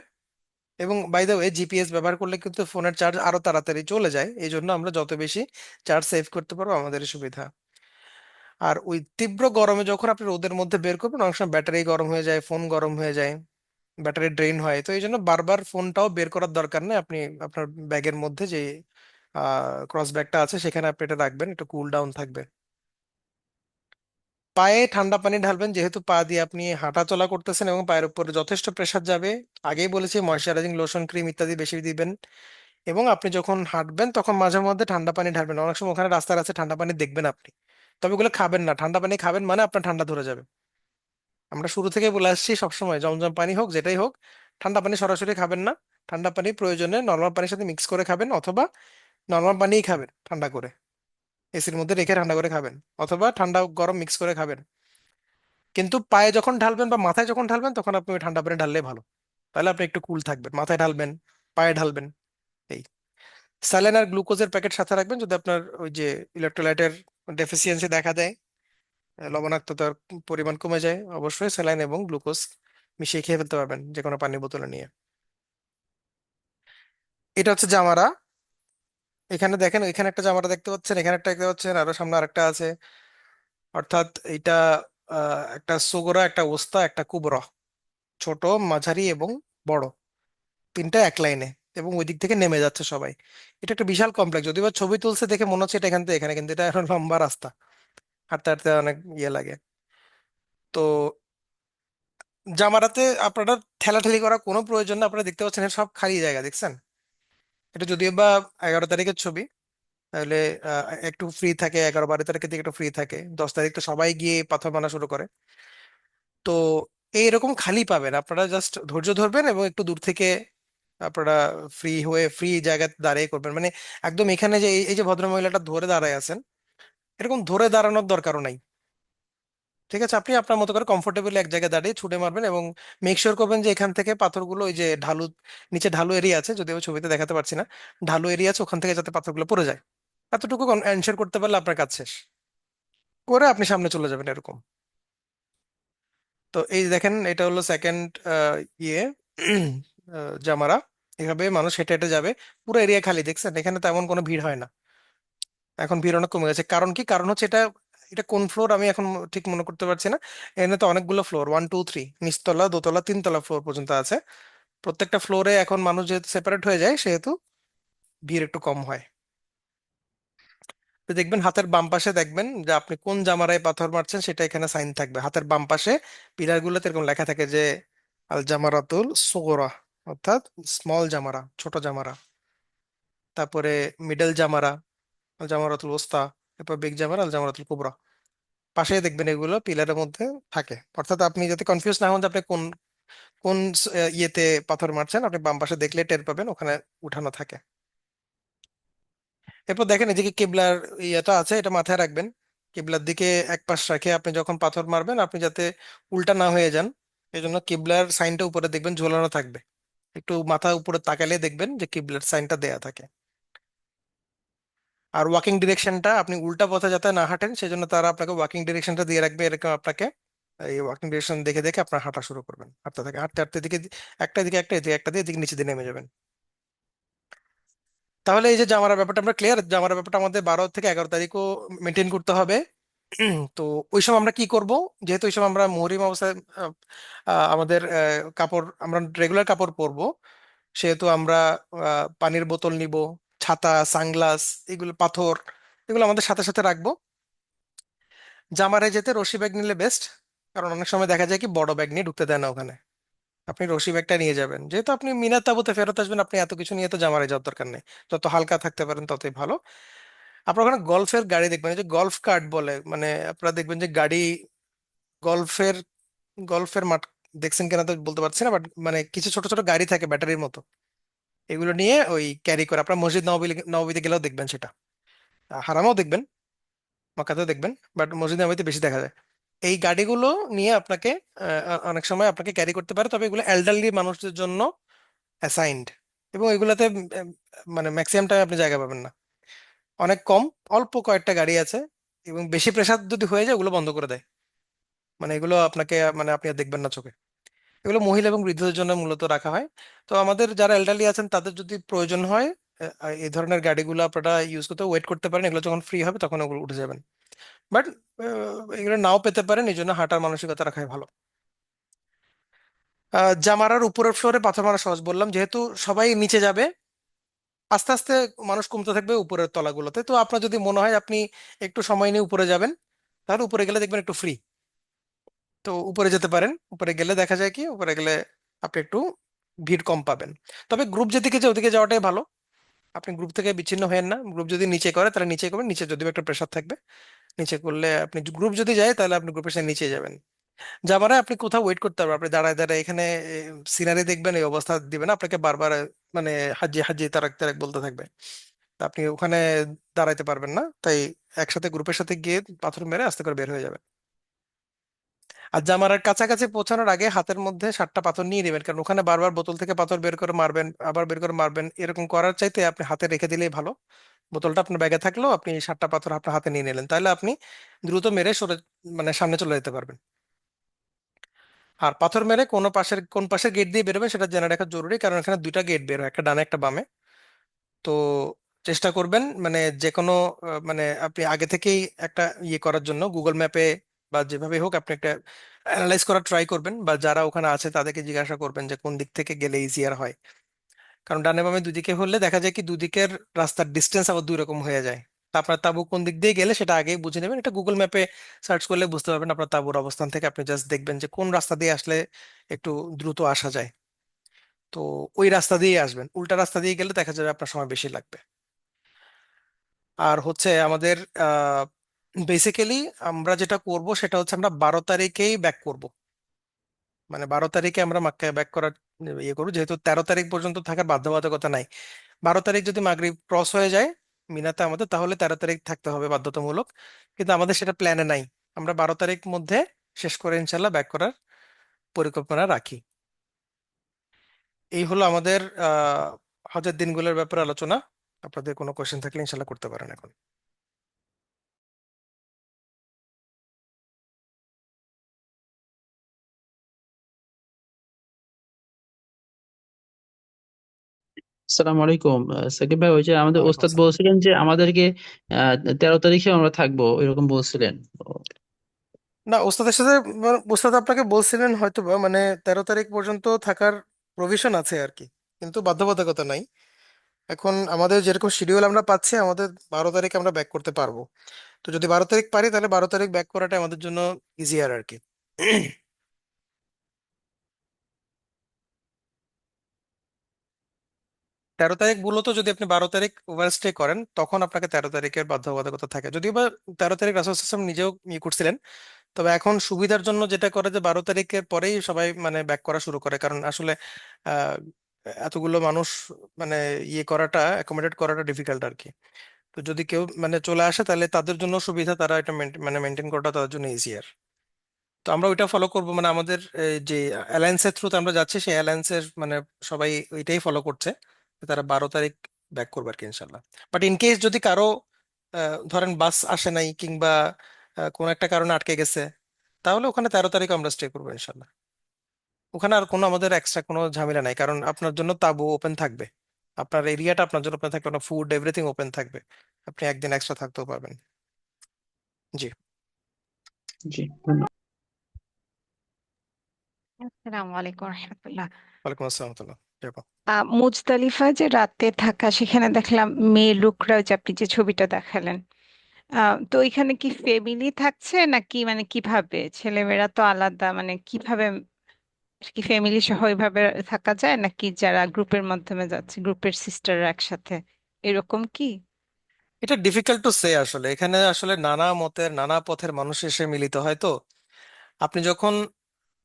এবং বাই দ্য ওয়ে, জিপিএস ব্যবহার করলে কিন্তু ফোনের চার্জ আরো তাড়াতাড়ি চলে যায়, এই জন্য আমরা যত বেশি চার্জ সেভ করতে পারবো আমাদেরই সুবিধা। আর ওই তীব্র গরমে যখন আপনি রোদের মধ্যে বের করবেন, অনেক সময় ব্যাটারি গরম হয়ে যায়, ফোন গরম হয়ে যায়, ব্যাটারি ড্রেন হয়, তো এই জন্য বারবার ফোনটাও বের করার দরকার নেই। আপনি আপনার ব্যাগের মধ্যে যে ক্রস ব্যাগটা আছে সেখানে আপনি এটা রাখবেন, একটু কুল ডাউন থাকবে। পায়ে ঠান্ডা পানি ঢালবেন, যেহেতু পা দিয়ে আপনি হাঁটা চলা করতেছেন এবং পায়ের উপরে যথেষ্ট প্রেসার যাবে। আগেই বলেছি ময়শ্চারাইজিং লোশন, ক্রিম ইত্যাদি বেশি দিবেন। এবং আপনি যখন হাঁটবেন তখন মাঝে মধ্যে ঠান্ডা পানি ঢালবেন, অনেক সময় ওখানে রাস্তার আছে ঠান্ডা পানি দেখবেন আপনি, তবে ওগুলো খাবেন না। ঠান্ডা পানি খাবেন মানে আপনার ঠান্ডা ধরে যাবে। আমরা শুরু থেকে বলে আসছি সবসময়, জমজম পানি হোক যেটাই হোক, ঠান্ডা পানি সরাসরি খাবেন না। ঠান্ডা পানি প্রয়োজনে নর্মাল পানির সাথে মিক্স করে খাবেন, অথবা নর্মাল পানিই খাবেন ঠান্ডা করে, এসির মধ্যে রেখে ঠান্ডা করে খাবেন, অথবা ঠান্ডা গরম মিক্স করে খাবেন। কিন্তু পায়ে যখন ঢালবেন বা মাথায় যখন ঢালবেন তখন আপনি ওই ঠান্ডা পানি ঢাললে ভালো, তাহলে আপনি একটু কুল থাকবেন। মাথায় ঢালবেন, পায়ে ঢালবেন, এই। স্যালাইন আর গ্লুকোজের প্যাকেট সাথে রাখবেন, যদি আপনার ওই যে ইলেকট্রোলাইটের ডেফিসিয়েন্সি দেখা দেয়, লবণাক্ততার পরিমাণ কমে যায়, অবশ্যই স্যালাইন এবং গ্লুকোজ মিশিয়ে খেয়ে ফেলতে পারবেন যে কোনো পানির বোতলে নিয়ে। এটা হচ্ছে জামারা। এখানে দেখেন, এখানে একটা জামারা দেখতে পাচ্ছেন, এখানে একটা দেখতে পাচ্ছেন, আরো সামনে আরেকটা আছে। অর্থাৎ এটা একটা সুগরা, একটা ওস্তা, একটা কুবরা, ছোট, মাঝারি এবং বড়, তিনটা এক লাইনে, এবং ওই দিক থেকে নেমে যাচ্ছে সবাই। এটা একটা বিশাল কমপ্লেক্স, যদিও বা ছবি তুলছে দেখে মনে হচ্ছে এটা এখান থেকে এখানে, কিন্তু এটা এখন লম্বা রাস্তা, হাঁটতে হাঁটতে অনেক ইয়ে লাগে। তো জামারাতে আপনারা ঠেলাঠেলি করার কোনো প্রয়োজন না, আপনারা দেখতে পাচ্ছেন এটা সব খালি জায়গা, দেখছেন? এটা যদিও বা 11 তারিখের ছবি, তাহলে একটু ফ্রি থাকে, 11 12 তারিখের দিকে একটু ফ্রি থাকে, 10 তারিখ তো সবাই গিয়ে পাথর মানা শুরু করে। তো এইরকম খালি পাবেন, আপনারা জাস্ট ধৈর্য ধরবেন এবং একটু দূর থেকে আপনারা ফ্রি হয়ে ফ্রি জায়গায় দাঁড়িয়ে করবেন। মানে একদম এখানে যে এই যে ভদ্রমহিলাটা ধরে দাঁড়ায় আছেন, এরকম ধরে দাঁড়ানোর দরকারও নাই। ঠিক আছে, আপনি আপনার মতো করে কমফোর্টেবলি এক জায়গায় দাঁড়িয়ে ছুটে মারবেন, এবং মেক শিওর করবেন যে এখান থেকে পাথরগুলো, ওই যে ঢালু, নিচে ঢালু এরিয়া আছে, যদিও ছবিতে দেখাতে পারছি না, ঢালু এরিয়া আছে, ওখান থেকে যাতে পাথরগুলো পড়ে যায়, এতটুকু এনশিওর করতে পারলে আপনার কাজ শেষ। করে আপনি সামনে চলে যাবেন এরকম। তো এই দেখেন, এটা হলো সেকেন্ড ইয়ে জামারা। এভাবে মানুষ হেঁটে হেঁটে যাবে, পুরো এরিয়া খালি, দেখছেন? এখানে তেমন কোনো ভিড় হয় না। এখন ভিড় অনেক কমে গেছে, কারণ কি? কারণ হচ্ছে এটা, এটা কোন ফ্লোর আমি এখন ঠিক মনে করতে পারছি না। এখানে তো অনেকগুলো ফ্লোর, 1 2 3, নিচতলা, দোতলা, তিনতলা ফ্লোর পর্যন্ত আছে। প্রত্যেকটা ফ্লোরে এখন মানুষ যেহেতু সেপারেট হয়ে যায়, সেহেতু ভিড় একটু কম হয়। তো দেখবেন হাতের বাম পাশে, দেখবেন যে আপনি কোন জামারায় পাথর মারছেন সেটা এখানে সাইন থাকবে হাতের বাম পাশে। পিলার গুলোতে এরকম লেখা থাকে যে আল জামারাতুল সুগরা, অর্থাৎ স্মল জামারা, ছোট জামারা। তারপরে মিডল জামারা আল জামারাতুল ওস্তা, এরপর বিগ জামারা আল জামারাতুল কুবরা। পাশে দেখবেন এগুলো পিলারের মধ্যে থাকে, অর্থাৎ আপনি যাতে কনফিউজ না হন যে আপনি কোন কোন ইয়েতে পাথর মারছেন, আপনি বাম পাশে দেখলে টের পাবেন, ওখানে উঠানো থাকে। এরপর দেখেন এদিকে কেবলার ইয়েটা আছে, এটা মাথায় রাখবেন। কেবলার দিকে এক পাশ রেখে আপনি যখন পাথর মারবেন, আপনি যাতে উল্টা না হয়ে যান, এই জন্য কেবলার সাইনটা উপরে দেখবেন ঝোলানো থাকবে। একটু মাথা উপরে তাকালে দেখবেন যে কেবলার সাইনটা দেয়া থাকে। আর ওয়াকিং ডিরেকশনটা, আপনি উল্টা পথে যাতে না হাঁটেন সেজন্য তারা আপনাকে ওয়াকিং ডিরেকশনটা দিয়ে রাখবে, এরকম আপনাকে এই ওয়াকিং ডিরেকশন দেখে দেখে আপনার হাঁটা শুরু করবেন, হাঁটতে থাকে, হাঁটতে হাঁটতে দিকে একটা দিকে একটা, এদিকে একটা দিয়ে এদিকে নিচে দিয়ে নেমে যাবেন। তাহলে এই যে জামার ব্যাপারটা আমরা ক্লিয়ার, জামার ব্যাপারটা আমাদের 12 থেকে 11 তারিখও মেনটেন করতে হবে। তো ওই সময় আমরা কি করব? যেহেতু ওই সময় আমরা মুহরিম অবস্থায় আমাদের কাপড়, আমরা রেগুলার কাপড় পরবো, সেহেতু আমরা পানির বোতল নিব, ছাতা, সানগ্লাস, এগুলো, পাথর, এগুলো আমাদের সাথে সাথে রাখবো। জামারে যেতে রশি ব্যাগ নিলে বেস্ট, কারণ অনেক সময় দেখা যায় কি বড় ব্যাগ নিয়ে ঢুকতে দেয় না ওখানে। আপনি রশি ব্যাগটা নিয়ে যাবেন, যেহেতু আপনি মিনার তাঁবুতে ফেরত আসবেন, আপনি এত কিছু নিয়ে তো জামারে যাওয়ার দরকার নেই। যত হালকা থাকতে পারেন ততই ভালো। আপনার ওখানে গল্ফের গাড়ি দেখবেন, এই যে গল্ফ কার্ট বলে, মানে আপনারা দেখবেন যে গাড়ি, গল্ফের গল্ফের মাঠ দেখছেন কিনা তো বলতে পারছি না, বাট মানে কিছু ছোট ছোট গাড়ি থাকে ব্যাটারির মতো, এগুলো নিয়ে ওই ক্যারি করে আপনার মসজিদ নববী, নববীতে গেলেও দেখবেন সেটা। হারামেও দেখবেন, মক্কাতেও দেখবেন, বাট মসজিদ নববীতে বেশি দেখা যায়। এই গাড়িগুলো নিয়ে আপনাকে অনেক সময় আপনাকে ক্যারি করতে পারে, তবে এগুলো এল্ডারলি মানুষদের জন্য অ্যাসাইন্ড, এবং এগুলোতে মানে ম্যাক্সিমাম টাইম আপনি জায়গা পাবেন না, অনেক কম, অল্প কয়েকটা গাড়ি আছে, এবং বেশি প্রেসার যদি হয়ে যায় ওগুলো বন্ধ করে দেয়, মানে এগুলো আপনাকে মানে আপনি আর দেখবেন না চোখে। এগুলো মহিলা এবং বৃদ্ধদের জন্য মূলত রাখা হয়। তো আমাদের যারা এল্ডারলি আছেন তাদের যদি প্রয়োজন হয় এই ধরনের গাড়িগুলো আপনারা ইউজ করতে ওয়েট করতে পারেন, এগুলো যখন ফ্রি হবে তখন ওগুলো উঠে যাবেন। বাট এগুলো নাও পেতে পারেন, এই জন্য হাঁটার মানসিকতা রাখাই ভালো। জামারার উপরের ফ্লোরে পাথর মারা সহজ বললাম, যেহেতু সবাই নিচে যাবে, আস্তে আস্তে মানুষ কমতে থাকবে উপরের তলাগুলোতে। তো আপনার যদি মনে হয় আপনি একটু সময় নিয়ে উপরে যাবেন, তাহলে উপরে গেলে দেখবেন একটু ফ্রি, তো উপরে যেতে পারেন। উপরে গেলে দেখা যায় কি, উপরে গেলে আপনি একটু ভিড় কম পাবেন। তবে গ্রুপ যেদিকে যায় ওদিকে যাওয়াটাই ভালো, আপনি গ্রুপ থেকে বিচ্ছিন্ন হয়েন না। গ্রুপ যদি নিচে করে তাহলে নিচে করবেন, নিচে যদিও একটা প্রেশার থাকবে, নিচে করলে আপনি গ্রুপ যদি যায় তাহলে আপনি গ্রুপের সাথে নিচে যাবেন। যাবারে আপনি কোথাও ওয়েট করতে পারবেন, আপনি দাঁড়ায় দাঁড়ায় এখানে সিনারি দেখবেন, এই অবস্থা দিবেন আপনাকে বারবার, মানে হাজি হাজি তারাক তারাক বলতে থাকবে, তা আপনি ওখানে দাঁড়াইতে পারবেন না। তাই একসাথে গ্রুপের সাথে গিয়ে পাথর মেরে আস্তে করে বের হয়ে যাবেন। আর জামারার কাছাকাছি পৌঁছানোর আগে হাতের মধ্যে 7টা পাথর নিয়ে নেবেন, কারণ ওখানে বারবার বোতল থেকে পাথর বের করে মারবেন, আবার বের করে মারবেন, এরকম করার চাইতে আপনি হাতে রেখে দিলেই ভালো। বোতলটা আপনার ব্যাগে থাকলেও আপনি 7টা পাথর আপনার হাতে নিয়ে নিলেন, তাহলে আপনি দ্রুত মেরে সরে, মানে সামনে চলে যেতে পারবেন। আর পাথর মেরে কোন পাশের গেট দিয়ে বেরোবেন সেটা জেনে রাখা জরুরি, কারণ এখানে দুইটা গেট বের হয়, একটা ডানে একটা বামে। তো চেষ্টা করবেন মানে যে কোনো মানে আপনি আগে থেকেই একটা ইয়ে করার জন্য গুগল ম্যাপে বা যেভাবে হোক আপনি একটা অ্যানালাইজ করার ট্রাই করবেন, বা যারা ওখানে আছে তাদেরকে জিজ্ঞাসা করবেন যে কোন দিক থেকে গেলে ইজিয়ার হয়। কারণ ডানে বামে দুদিকে হলে দেখা যায় কি দুদিকের রাস্তার ডিস্টেন্স আবার দুই রকম হয়ে যায়। তা আপনার তাঁবু কোন দিক দিয়ে গেলে সেটা আগেই বুঝে নেবেন, এটা গুগল ম্যাপে সার্চ করলে বুঝতে পারবেন আপনার তাঁবুর অবস্থান থেকে। আপনি জাস্ট দেখবেন যে কোন রাস্তা দিয়ে আসলে একটু দ্রুত আসা যায়, তো ওই রাস্তা দিয়ে আসবেন। উল্টা রাস্তা দিয়ে গেলে দেখা যাবে আপনার সময় বেশি লাগবে। আর হচ্ছে আমাদের বেসিক্যালি আমরা যেটা করব সেটা হচ্ছে আমরা 12 তারিখেই ব্যাক করব, মানে 12 তারিখে আমরা মাক্কায় ব্যাক করার ইয়ে করবো, যেহেতু 13 তারিখ পর্যন্ত থাকার বাধ্যবাধকতা নাই। 12 তারিখ যদি মাগরিব ক্রস হয়ে যায় মিনাতে আমাদের, তাহলে 13 তারিখ থাকতে হবে বাধ্যতামূলক, কিন্তু আমাদের সেটা প্ল্যানে নাই। আমরা 12 তারিখ মধ্যে শেষ করে ইনশাল্লাহ ব্যাক করার পরিকল্পনা রাখি। এই হলো আমাদের হজের দিনগুলোর ব্যাপারে আলোচনা। আপনাদের কোনো কোয়েশ্চেন থাকলে ইনশাল্লাহ করতে পারেন এখন। আসসালামু আলাইকুম সাকিব ভাই, ওই যে আমাদের ওয়ালাইকুম ওস্তাদ আসসালাম। বলছিলেন যে আমাদেরকে 13 তারিখে আমরা থাকবো এরকম বলছিলেন। না, ওস্তাদের সাথে ওস্তাদ আপনাকে বলছিলেন হয়তো বা, মানে 13 তারিখ পর্যন্ত থাকার প্রভিশন আছে আর কি, কিন্তু বাধ্যবাধকতা নাই। এখন আমাদের যেরকম শিডিউল আমরা পাচ্ছি, আমাদের 12 তারিখ আমরা ব্যাক করতে পারবো। তো যদি 12 তারিখ পারি তাহলে 12 তারিখ ব্যাক করাটা আমাদের জন্য ইজিয়ার আর কি। 13 তারিখ মূলত যদি আপনি 12 তারিখ ওভারস্টে করেন তখন আপনাকে 13 তারিখের বাধ্যবাধকতা থাকে, যদিও বা 13 তারিখ রাসূল সাল্লাল্লাহু আলাইহি ওয়াসাল্লাম নিজেও ইয়ে করছিলেন। তবে এখন সুবিধার জন্য যেটা করে যে 12 তারিখের পরেই সবাই মানে ব্যাক করা শুরু করে, কারণ আসলে আহ, এতগুলো মানুষ মানে ইয়ে করাটা, অ্যাকোমোডেট করাটা ডিফিকাল্ট আর কি। তো যদি কেউ মানে চলে আসে তাহলে তাদের জন্য সুবিধা, তারা এটা মানে মেনটেন করাটা তাদের জন্য ইজিয়ার। তো আমরা ওইটা ফলো করব, মানে আমাদের এই যে অ্যালায়েন্সের থ্রুতে আমরা যাচ্ছি সেই অ্যালায়েন্সের মানে সবাই ওইটাই ফলো করছে, যে তারা 12 তারিখ ব্যাক করবে আর কি ইনশাল্লাহ। বাট ইন কেস যদি কারো ধরেন বাস আসে নাই, কিংবা কোনো একটা কারণে আটকে গেছে, তাহলে ওখানে 13 তারিখ আমরা স্টে করবো ইনশাল্লাহ। ওখানে আর কোনো আমাদের এক্সট্রা কোনো ঝামেলা নাই, কারণ আপনার জন্য তাবু ওপেন থাকবে, আপনার এরিয়াটা আপনার জন্য ওপেন থাকবে, আপনার ফুড এভরিথিং ওপেন থাকবে, আপনি একদিন এক্সট্রা থাকতেও পারবেন। জি। জি, ধন্যবাদ। আসসালামু আলাইকুম রহমতুল্লাহ। ওয়ালাইকুম আসসালাম রহমতুল্লাহ। জি আপা। মুজদালিফায় যে রাতে থাকা, সেখানে দেখলাম মেয়ে লোকরা, যে আপনি যে ছবিটা দেখালেন, তো এখানে কি ফ্যামিলি থাকছে নাকি, মানে কিভাবে ছেলেমেয়েরা তো আলাদা, মানে কিভাবে কি ফ্যামিলি সহ ওইভাবে থাকা যায়, নাকি যারা গ্রুপের মাধ্যমে যাচ্ছে, গ্রুপের সিস্টাররা একসাথে, এরকম কি? এটা ডিফিকাল্ট টু সে, আসলে এখানে আসলে নানা মতের নানা পথের মানুষ এসে মিলিত হয়। তো আপনি যখন,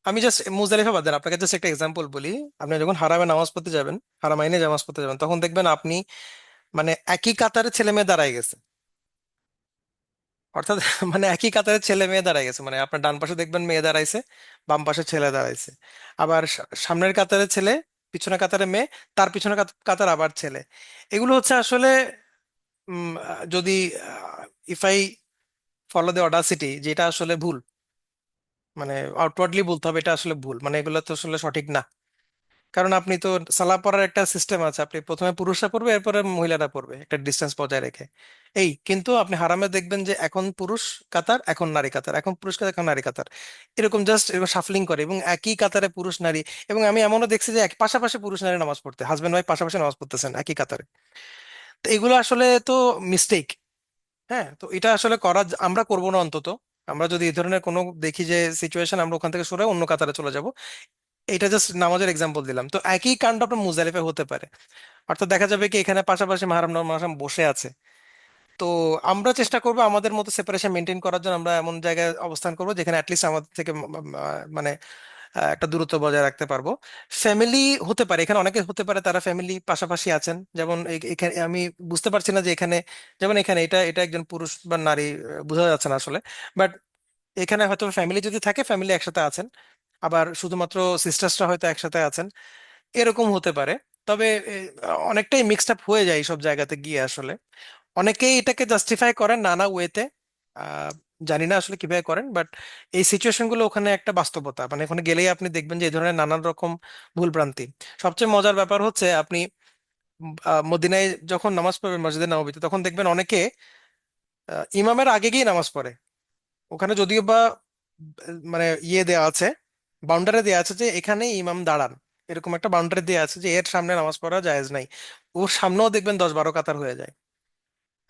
আমি জাস্ট মুজদালিফা বাদ দেন, আপনাকে জাস্ট একটা এক্সাম্পল বলি। আপনি যখন হারামে নামাজ পড়তে যাবেন, হারামাইনে নামাজ পড়তে যাবেন, তখন দেখবেন আপনি মানে একই কাতারে ছেলে মেয়ে দাঁড়ায় গেছে। অর্থাৎ মানে একই কাতারে ছেলে মেয়ে দাঁড়ায় গেছে, মানে আপনার ডান পাশে দেখবেন মেয়ে দাঁড়াইছে, বাম পাশে ছেলে দাঁড়াইছে। আবার সামনের কাতারে ছেলে, পিছনের কাতারে মেয়ে, তার পিছনের কাতার আবার ছেলে। এগুলো হচ্ছে আসলে যদি if I follow the Audacity, যেটা আসলে ভুল, মানে আউটওয়ার্ডলি বলতে হবে এটা আসলে ভুল, মানে এগুলো তো আসলে সঠিক না। কারণ আপনি তো সালাহ পড়ার একটা সিস্টেম আছে, আপনি প্রথমে পুরুষরা পড়বে, এরপরে মহিলারা পড়বে একটা ডিস্টেন্স বজায় রেখে। এই কিন্তু আপনি হারামে দেখবেন যে এখন পুরুষ কাতার, এখন নারী কাতার, এখন পুরুষ কাতার, এখন নারী কাতার, এরকম জাস্ট এরকম শাফলিং করে, এবং একই কাতারে পুরুষ নারী। এবং আমি এমনও দেখছি যে এক পাশাপাশি পুরুষ নারী নামাজ পড়তে, হাজবেন্ড ওয়াইফ পাশাপাশি নামাজ পড়তেছেন একই কাতারে। তো এগুলো আসলে তো মিস্টেক। হ্যাঁ, তো এটা আসলে আমরা করব না অন্তত। আমরা যদি এই ধরনের কোনো দেখি যে সিচুয়েশন, আমরা ওখান থেকে সরে অন্য কাতারে চলে যাব। এটা জাস্ট নামাজের এক্সাম্পল দিলাম, তো একই কাণ্ড আপনার মুজালিফে হতে পারে। অর্থাৎ দেখা যাবে কি এখানে পাশাপাশি মাহরাম মাহরাম বসে আছে। তো আমরা চেষ্টা করবো আমাদের মতো সেপারেশন মেনটেন করার জন্য, আমরা এমন জায়গায় অবস্থান করবো যেখানে অ্যাটলিস্ট আমাদের থেকে মানে একটা দূরত্ব বজায় রাখতে পারবো। ফ্যামিলি হতে পারে, এখানে অনেকে হতে পারে তারা ফ্যামিলি পাশাপাশি আছেন, যেমন এখানে আমি বুঝতে পারছি না যে এখানে, যেমন এখানে এটা এটা একজন পুরুষ বা নারী বোঝা যাচ্ছে না আসলে। বাট এখানে হয়তো ফ্যামিলি যদি থাকে, ফ্যামিলি একসাথে আছেন, আবার শুধুমাত্র সিস্টার্সরা হয়তো একসাথে আছেন, এরকম হতে পারে। তবে অনেকটাই মিক্সড আপ হয়ে যায় সব জায়গাতে গিয়ে আসলে। অনেকেই এটাকে জাস্টিফাই করেন নানা ওয়েতে, জানি না আসলে কিভাবে করেন, বাট এই সিচুয়েশন গুলো ওখানে একটা বাস্তবতা, মানে ওখানে গেলেই আপনি দেখবেন যে এই ধরনের নানান রকম ভুলভ্রান্তি। সবচেয়ে মজার ব্যাপার হচ্ছে আপনি মদিনায় যখন নামাজ পড়বেন মসজিদে নববীতে, তখন দেখবেন অনেকে ইমামের আগে গিয়ে নামাজ পড়ে। ওখানে যদিও বা মানে ইয়ে দেওয়া আছে, বাউন্ডারি দেওয়া আছে যে এখানে ইমাম দাঁড়ান, এরকম একটা বাউন্ডারি দেওয়া আছে যে এর সামনে নামাজ পড়া জায়েজ নাই। ওর সামনেও দেখবেন 10-12 কাতার হয়ে যায়।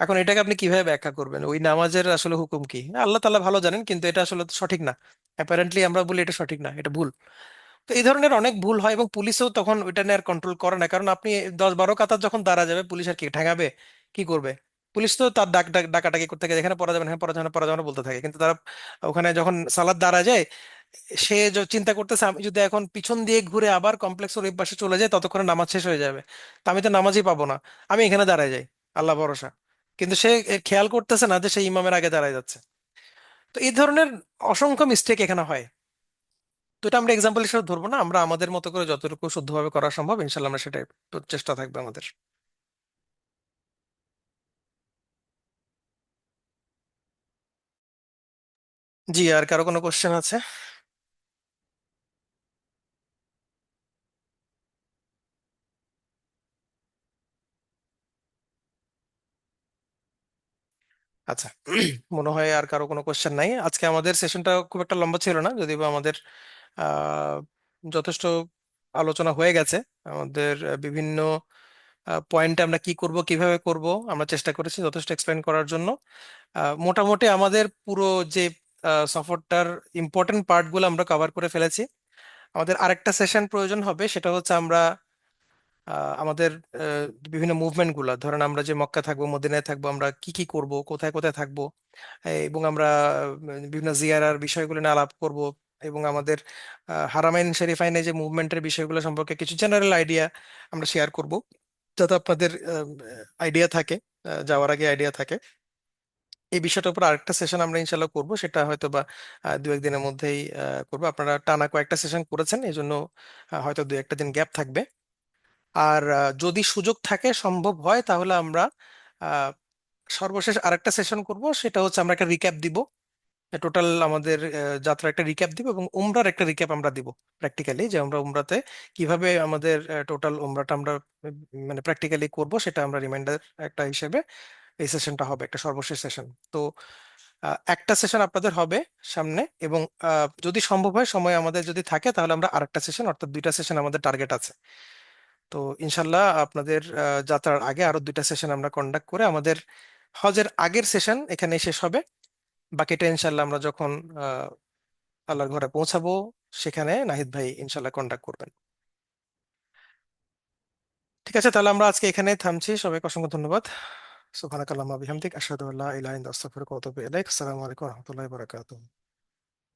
এখন এটাকে আপনি কিভাবে ব্যাখ্যা করবেন? ওই নামাজের আসলে হুকুম কি আল্লাহ তাআলা ভালো জানেন, কিন্তু এটা আসলে তো সঠিক না। অ্যাপারেন্টলি আমরা বলি এটা সঠিক না, এটা ভুল। তো এই ধরনের অনেক ভুল হয়, এবং পুলিশও তখন ওইটা নিয়ে আর কন্ট্রোল করে না, কারণ আপনি 10-12 কাতার যখন দাঁড়া যাবে, পুলিশ আর কি ঠেঙাবে? কি করবে? পুলিশ তো তার ডাকাটাকি করতে থাকে, এখানে পড়া যাবে না, হ্যাঁ পড়া যাবে না, পড়া যাবে না বলতে থাকে, কিন্তু তারা ওখানে যখন সালাদ দাঁড়া যায়, সে চিন্তা করতেছে আমি যদি এখন পিছন দিয়ে ঘুরে আবার কমপ্লেক্সের ওই পাশে চলে যাই, ততক্ষণে নামাজ শেষ হয়ে যাবে, তা আমি তো নামাজই পাবো না, আমি এখানে দাঁড়ায় যাই, আল্লাহ ভরসা। কিন্তু সে খেয়াল করতেছে না যে সে ইমামের আগে দাঁড়ায় যাচ্ছে। তো এই ধরনের অসংখ্য মিস্টেক এখানে হয়। তো এটা আমরা এক্সাম্পল হিসেবে ধরবো না, আমরা আমাদের মতো করে যতটুকু শুদ্ধভাবে করা সম্ভব ইনশাল্লাহ আমরা সেটাই চেষ্টা থাকবে আমাদের। জি, আর কারো কোনো কোশ্চেন আছে? আচ্ছা, মনে হয় আর কারো কোনো কোশ্চেন নাই। আজকে আমাদের সেশনটা খুব একটা লম্বা ছিল না, যদিও বা আমাদের আহ যথেষ্ট আলোচনা হয়ে গেছে। আমাদের বিভিন্ন পয়েন্টে আমরা কি করব কিভাবে করব আমরা চেষ্টা করেছি যথেষ্ট এক্সপ্লেন করার জন্য। মোটামুটি আমাদের পুরো যে সফরটার ইম্পর্টেন্ট পার্টগুলো আমরা কভার করে ফেলেছি। আমাদের আরেকটা সেশন প্রয়োজন হবে, সেটা হচ্ছে আমরা আমাদের বিভিন্ন মুভমেন্ট গুলা, ধরেন আমরা যে মক্কা থাকবো, মদিনায় থাকবো, আমরা কি কি করব, কোথায় কোথায় থাকবো, এবং আমরা বিভিন্ন জিয়ারার বিষয়গুলো নিয়ে আলাপ করব, এবং আমাদের হারামাইন শরীফাইনে যে মুভমেন্টের বিষয়গুলো সম্পর্কে কিছু জেনারেল আইডিয়া আমরা শেয়ার করব, যাতে আপনাদের আইডিয়া থাকে, যাওয়ার আগে আইডিয়া থাকে। এই বিষয়টার উপর আরেকটা সেশন আমরা ইনশাল্লাহ করব, সেটা হয়তো বা 2-1 দিনের মধ্যেই করবো। আপনারা টানা কয়েকটা সেশন করেছেন, এই জন্য হয়তো 2-1 দিন গ্যাপ থাকবে। আর যদি সুযোগ থাকে, সম্ভব হয়, তাহলে আমরা আহ, সর্বশেষ আরেকটা সেশন করব, সেটা হচ্ছে আমরা একটা রিক্যাপ দিব, টোটাল আমাদের যাত্রা একটা রিক্যাপ দিব, এবং উমরার একটা রিক্যাপ আমরা দিব প্র্যাকটিক্যালি, যে আমরা উমরাতে কিভাবে আমাদের টোটাল উমরাটা আমরা মানে প্র্যাকটিক্যালি করব, সেটা আমরা রিমাইন্ডার একটা হিসেবে এই সেশনটা হবে একটা সর্বশেষ সেশন। তো একটা সেশন আপনাদের হবে সামনে, এবং যদি সম্ভব হয়, সময় আমাদের যদি থাকে, তাহলে আমরা আরেকটা সেশন, অর্থাৎ 2টা সেশন আমাদের টার্গেট আছে। তো ইনশাল্লাহ আপনাদের যাত্রার আগে আরো 2টা সেশন আমরা কন্ডাক্ট করে আমাদের হজের আগের সেশন এখানে শেষ হবে। বাকিটা ইনশাল্লাহ আমরা যখন আল্লাহর ঘরে পৌঁছাবো, সেখানে নাহিদ ভাই ইনশাল্লাহ কন্টাক্ট করবেন। ঠিক আছে, তাহলে আমরা আজকে এখানেই থামছি। সবাইকে অসংখ্য ধন্যবাদ। সুবহানাকাল্লাহুম্মা বিহামদিক আশহাদু আল্লা ইলাহা ইল্লা আনতা আস্তাগফিরুকা ওয়া আতুবু ইলাইক। আসসালামু আলাইকুম ওয়া রাহমাতুল্লাহি ওয়া বারাকাতুহু।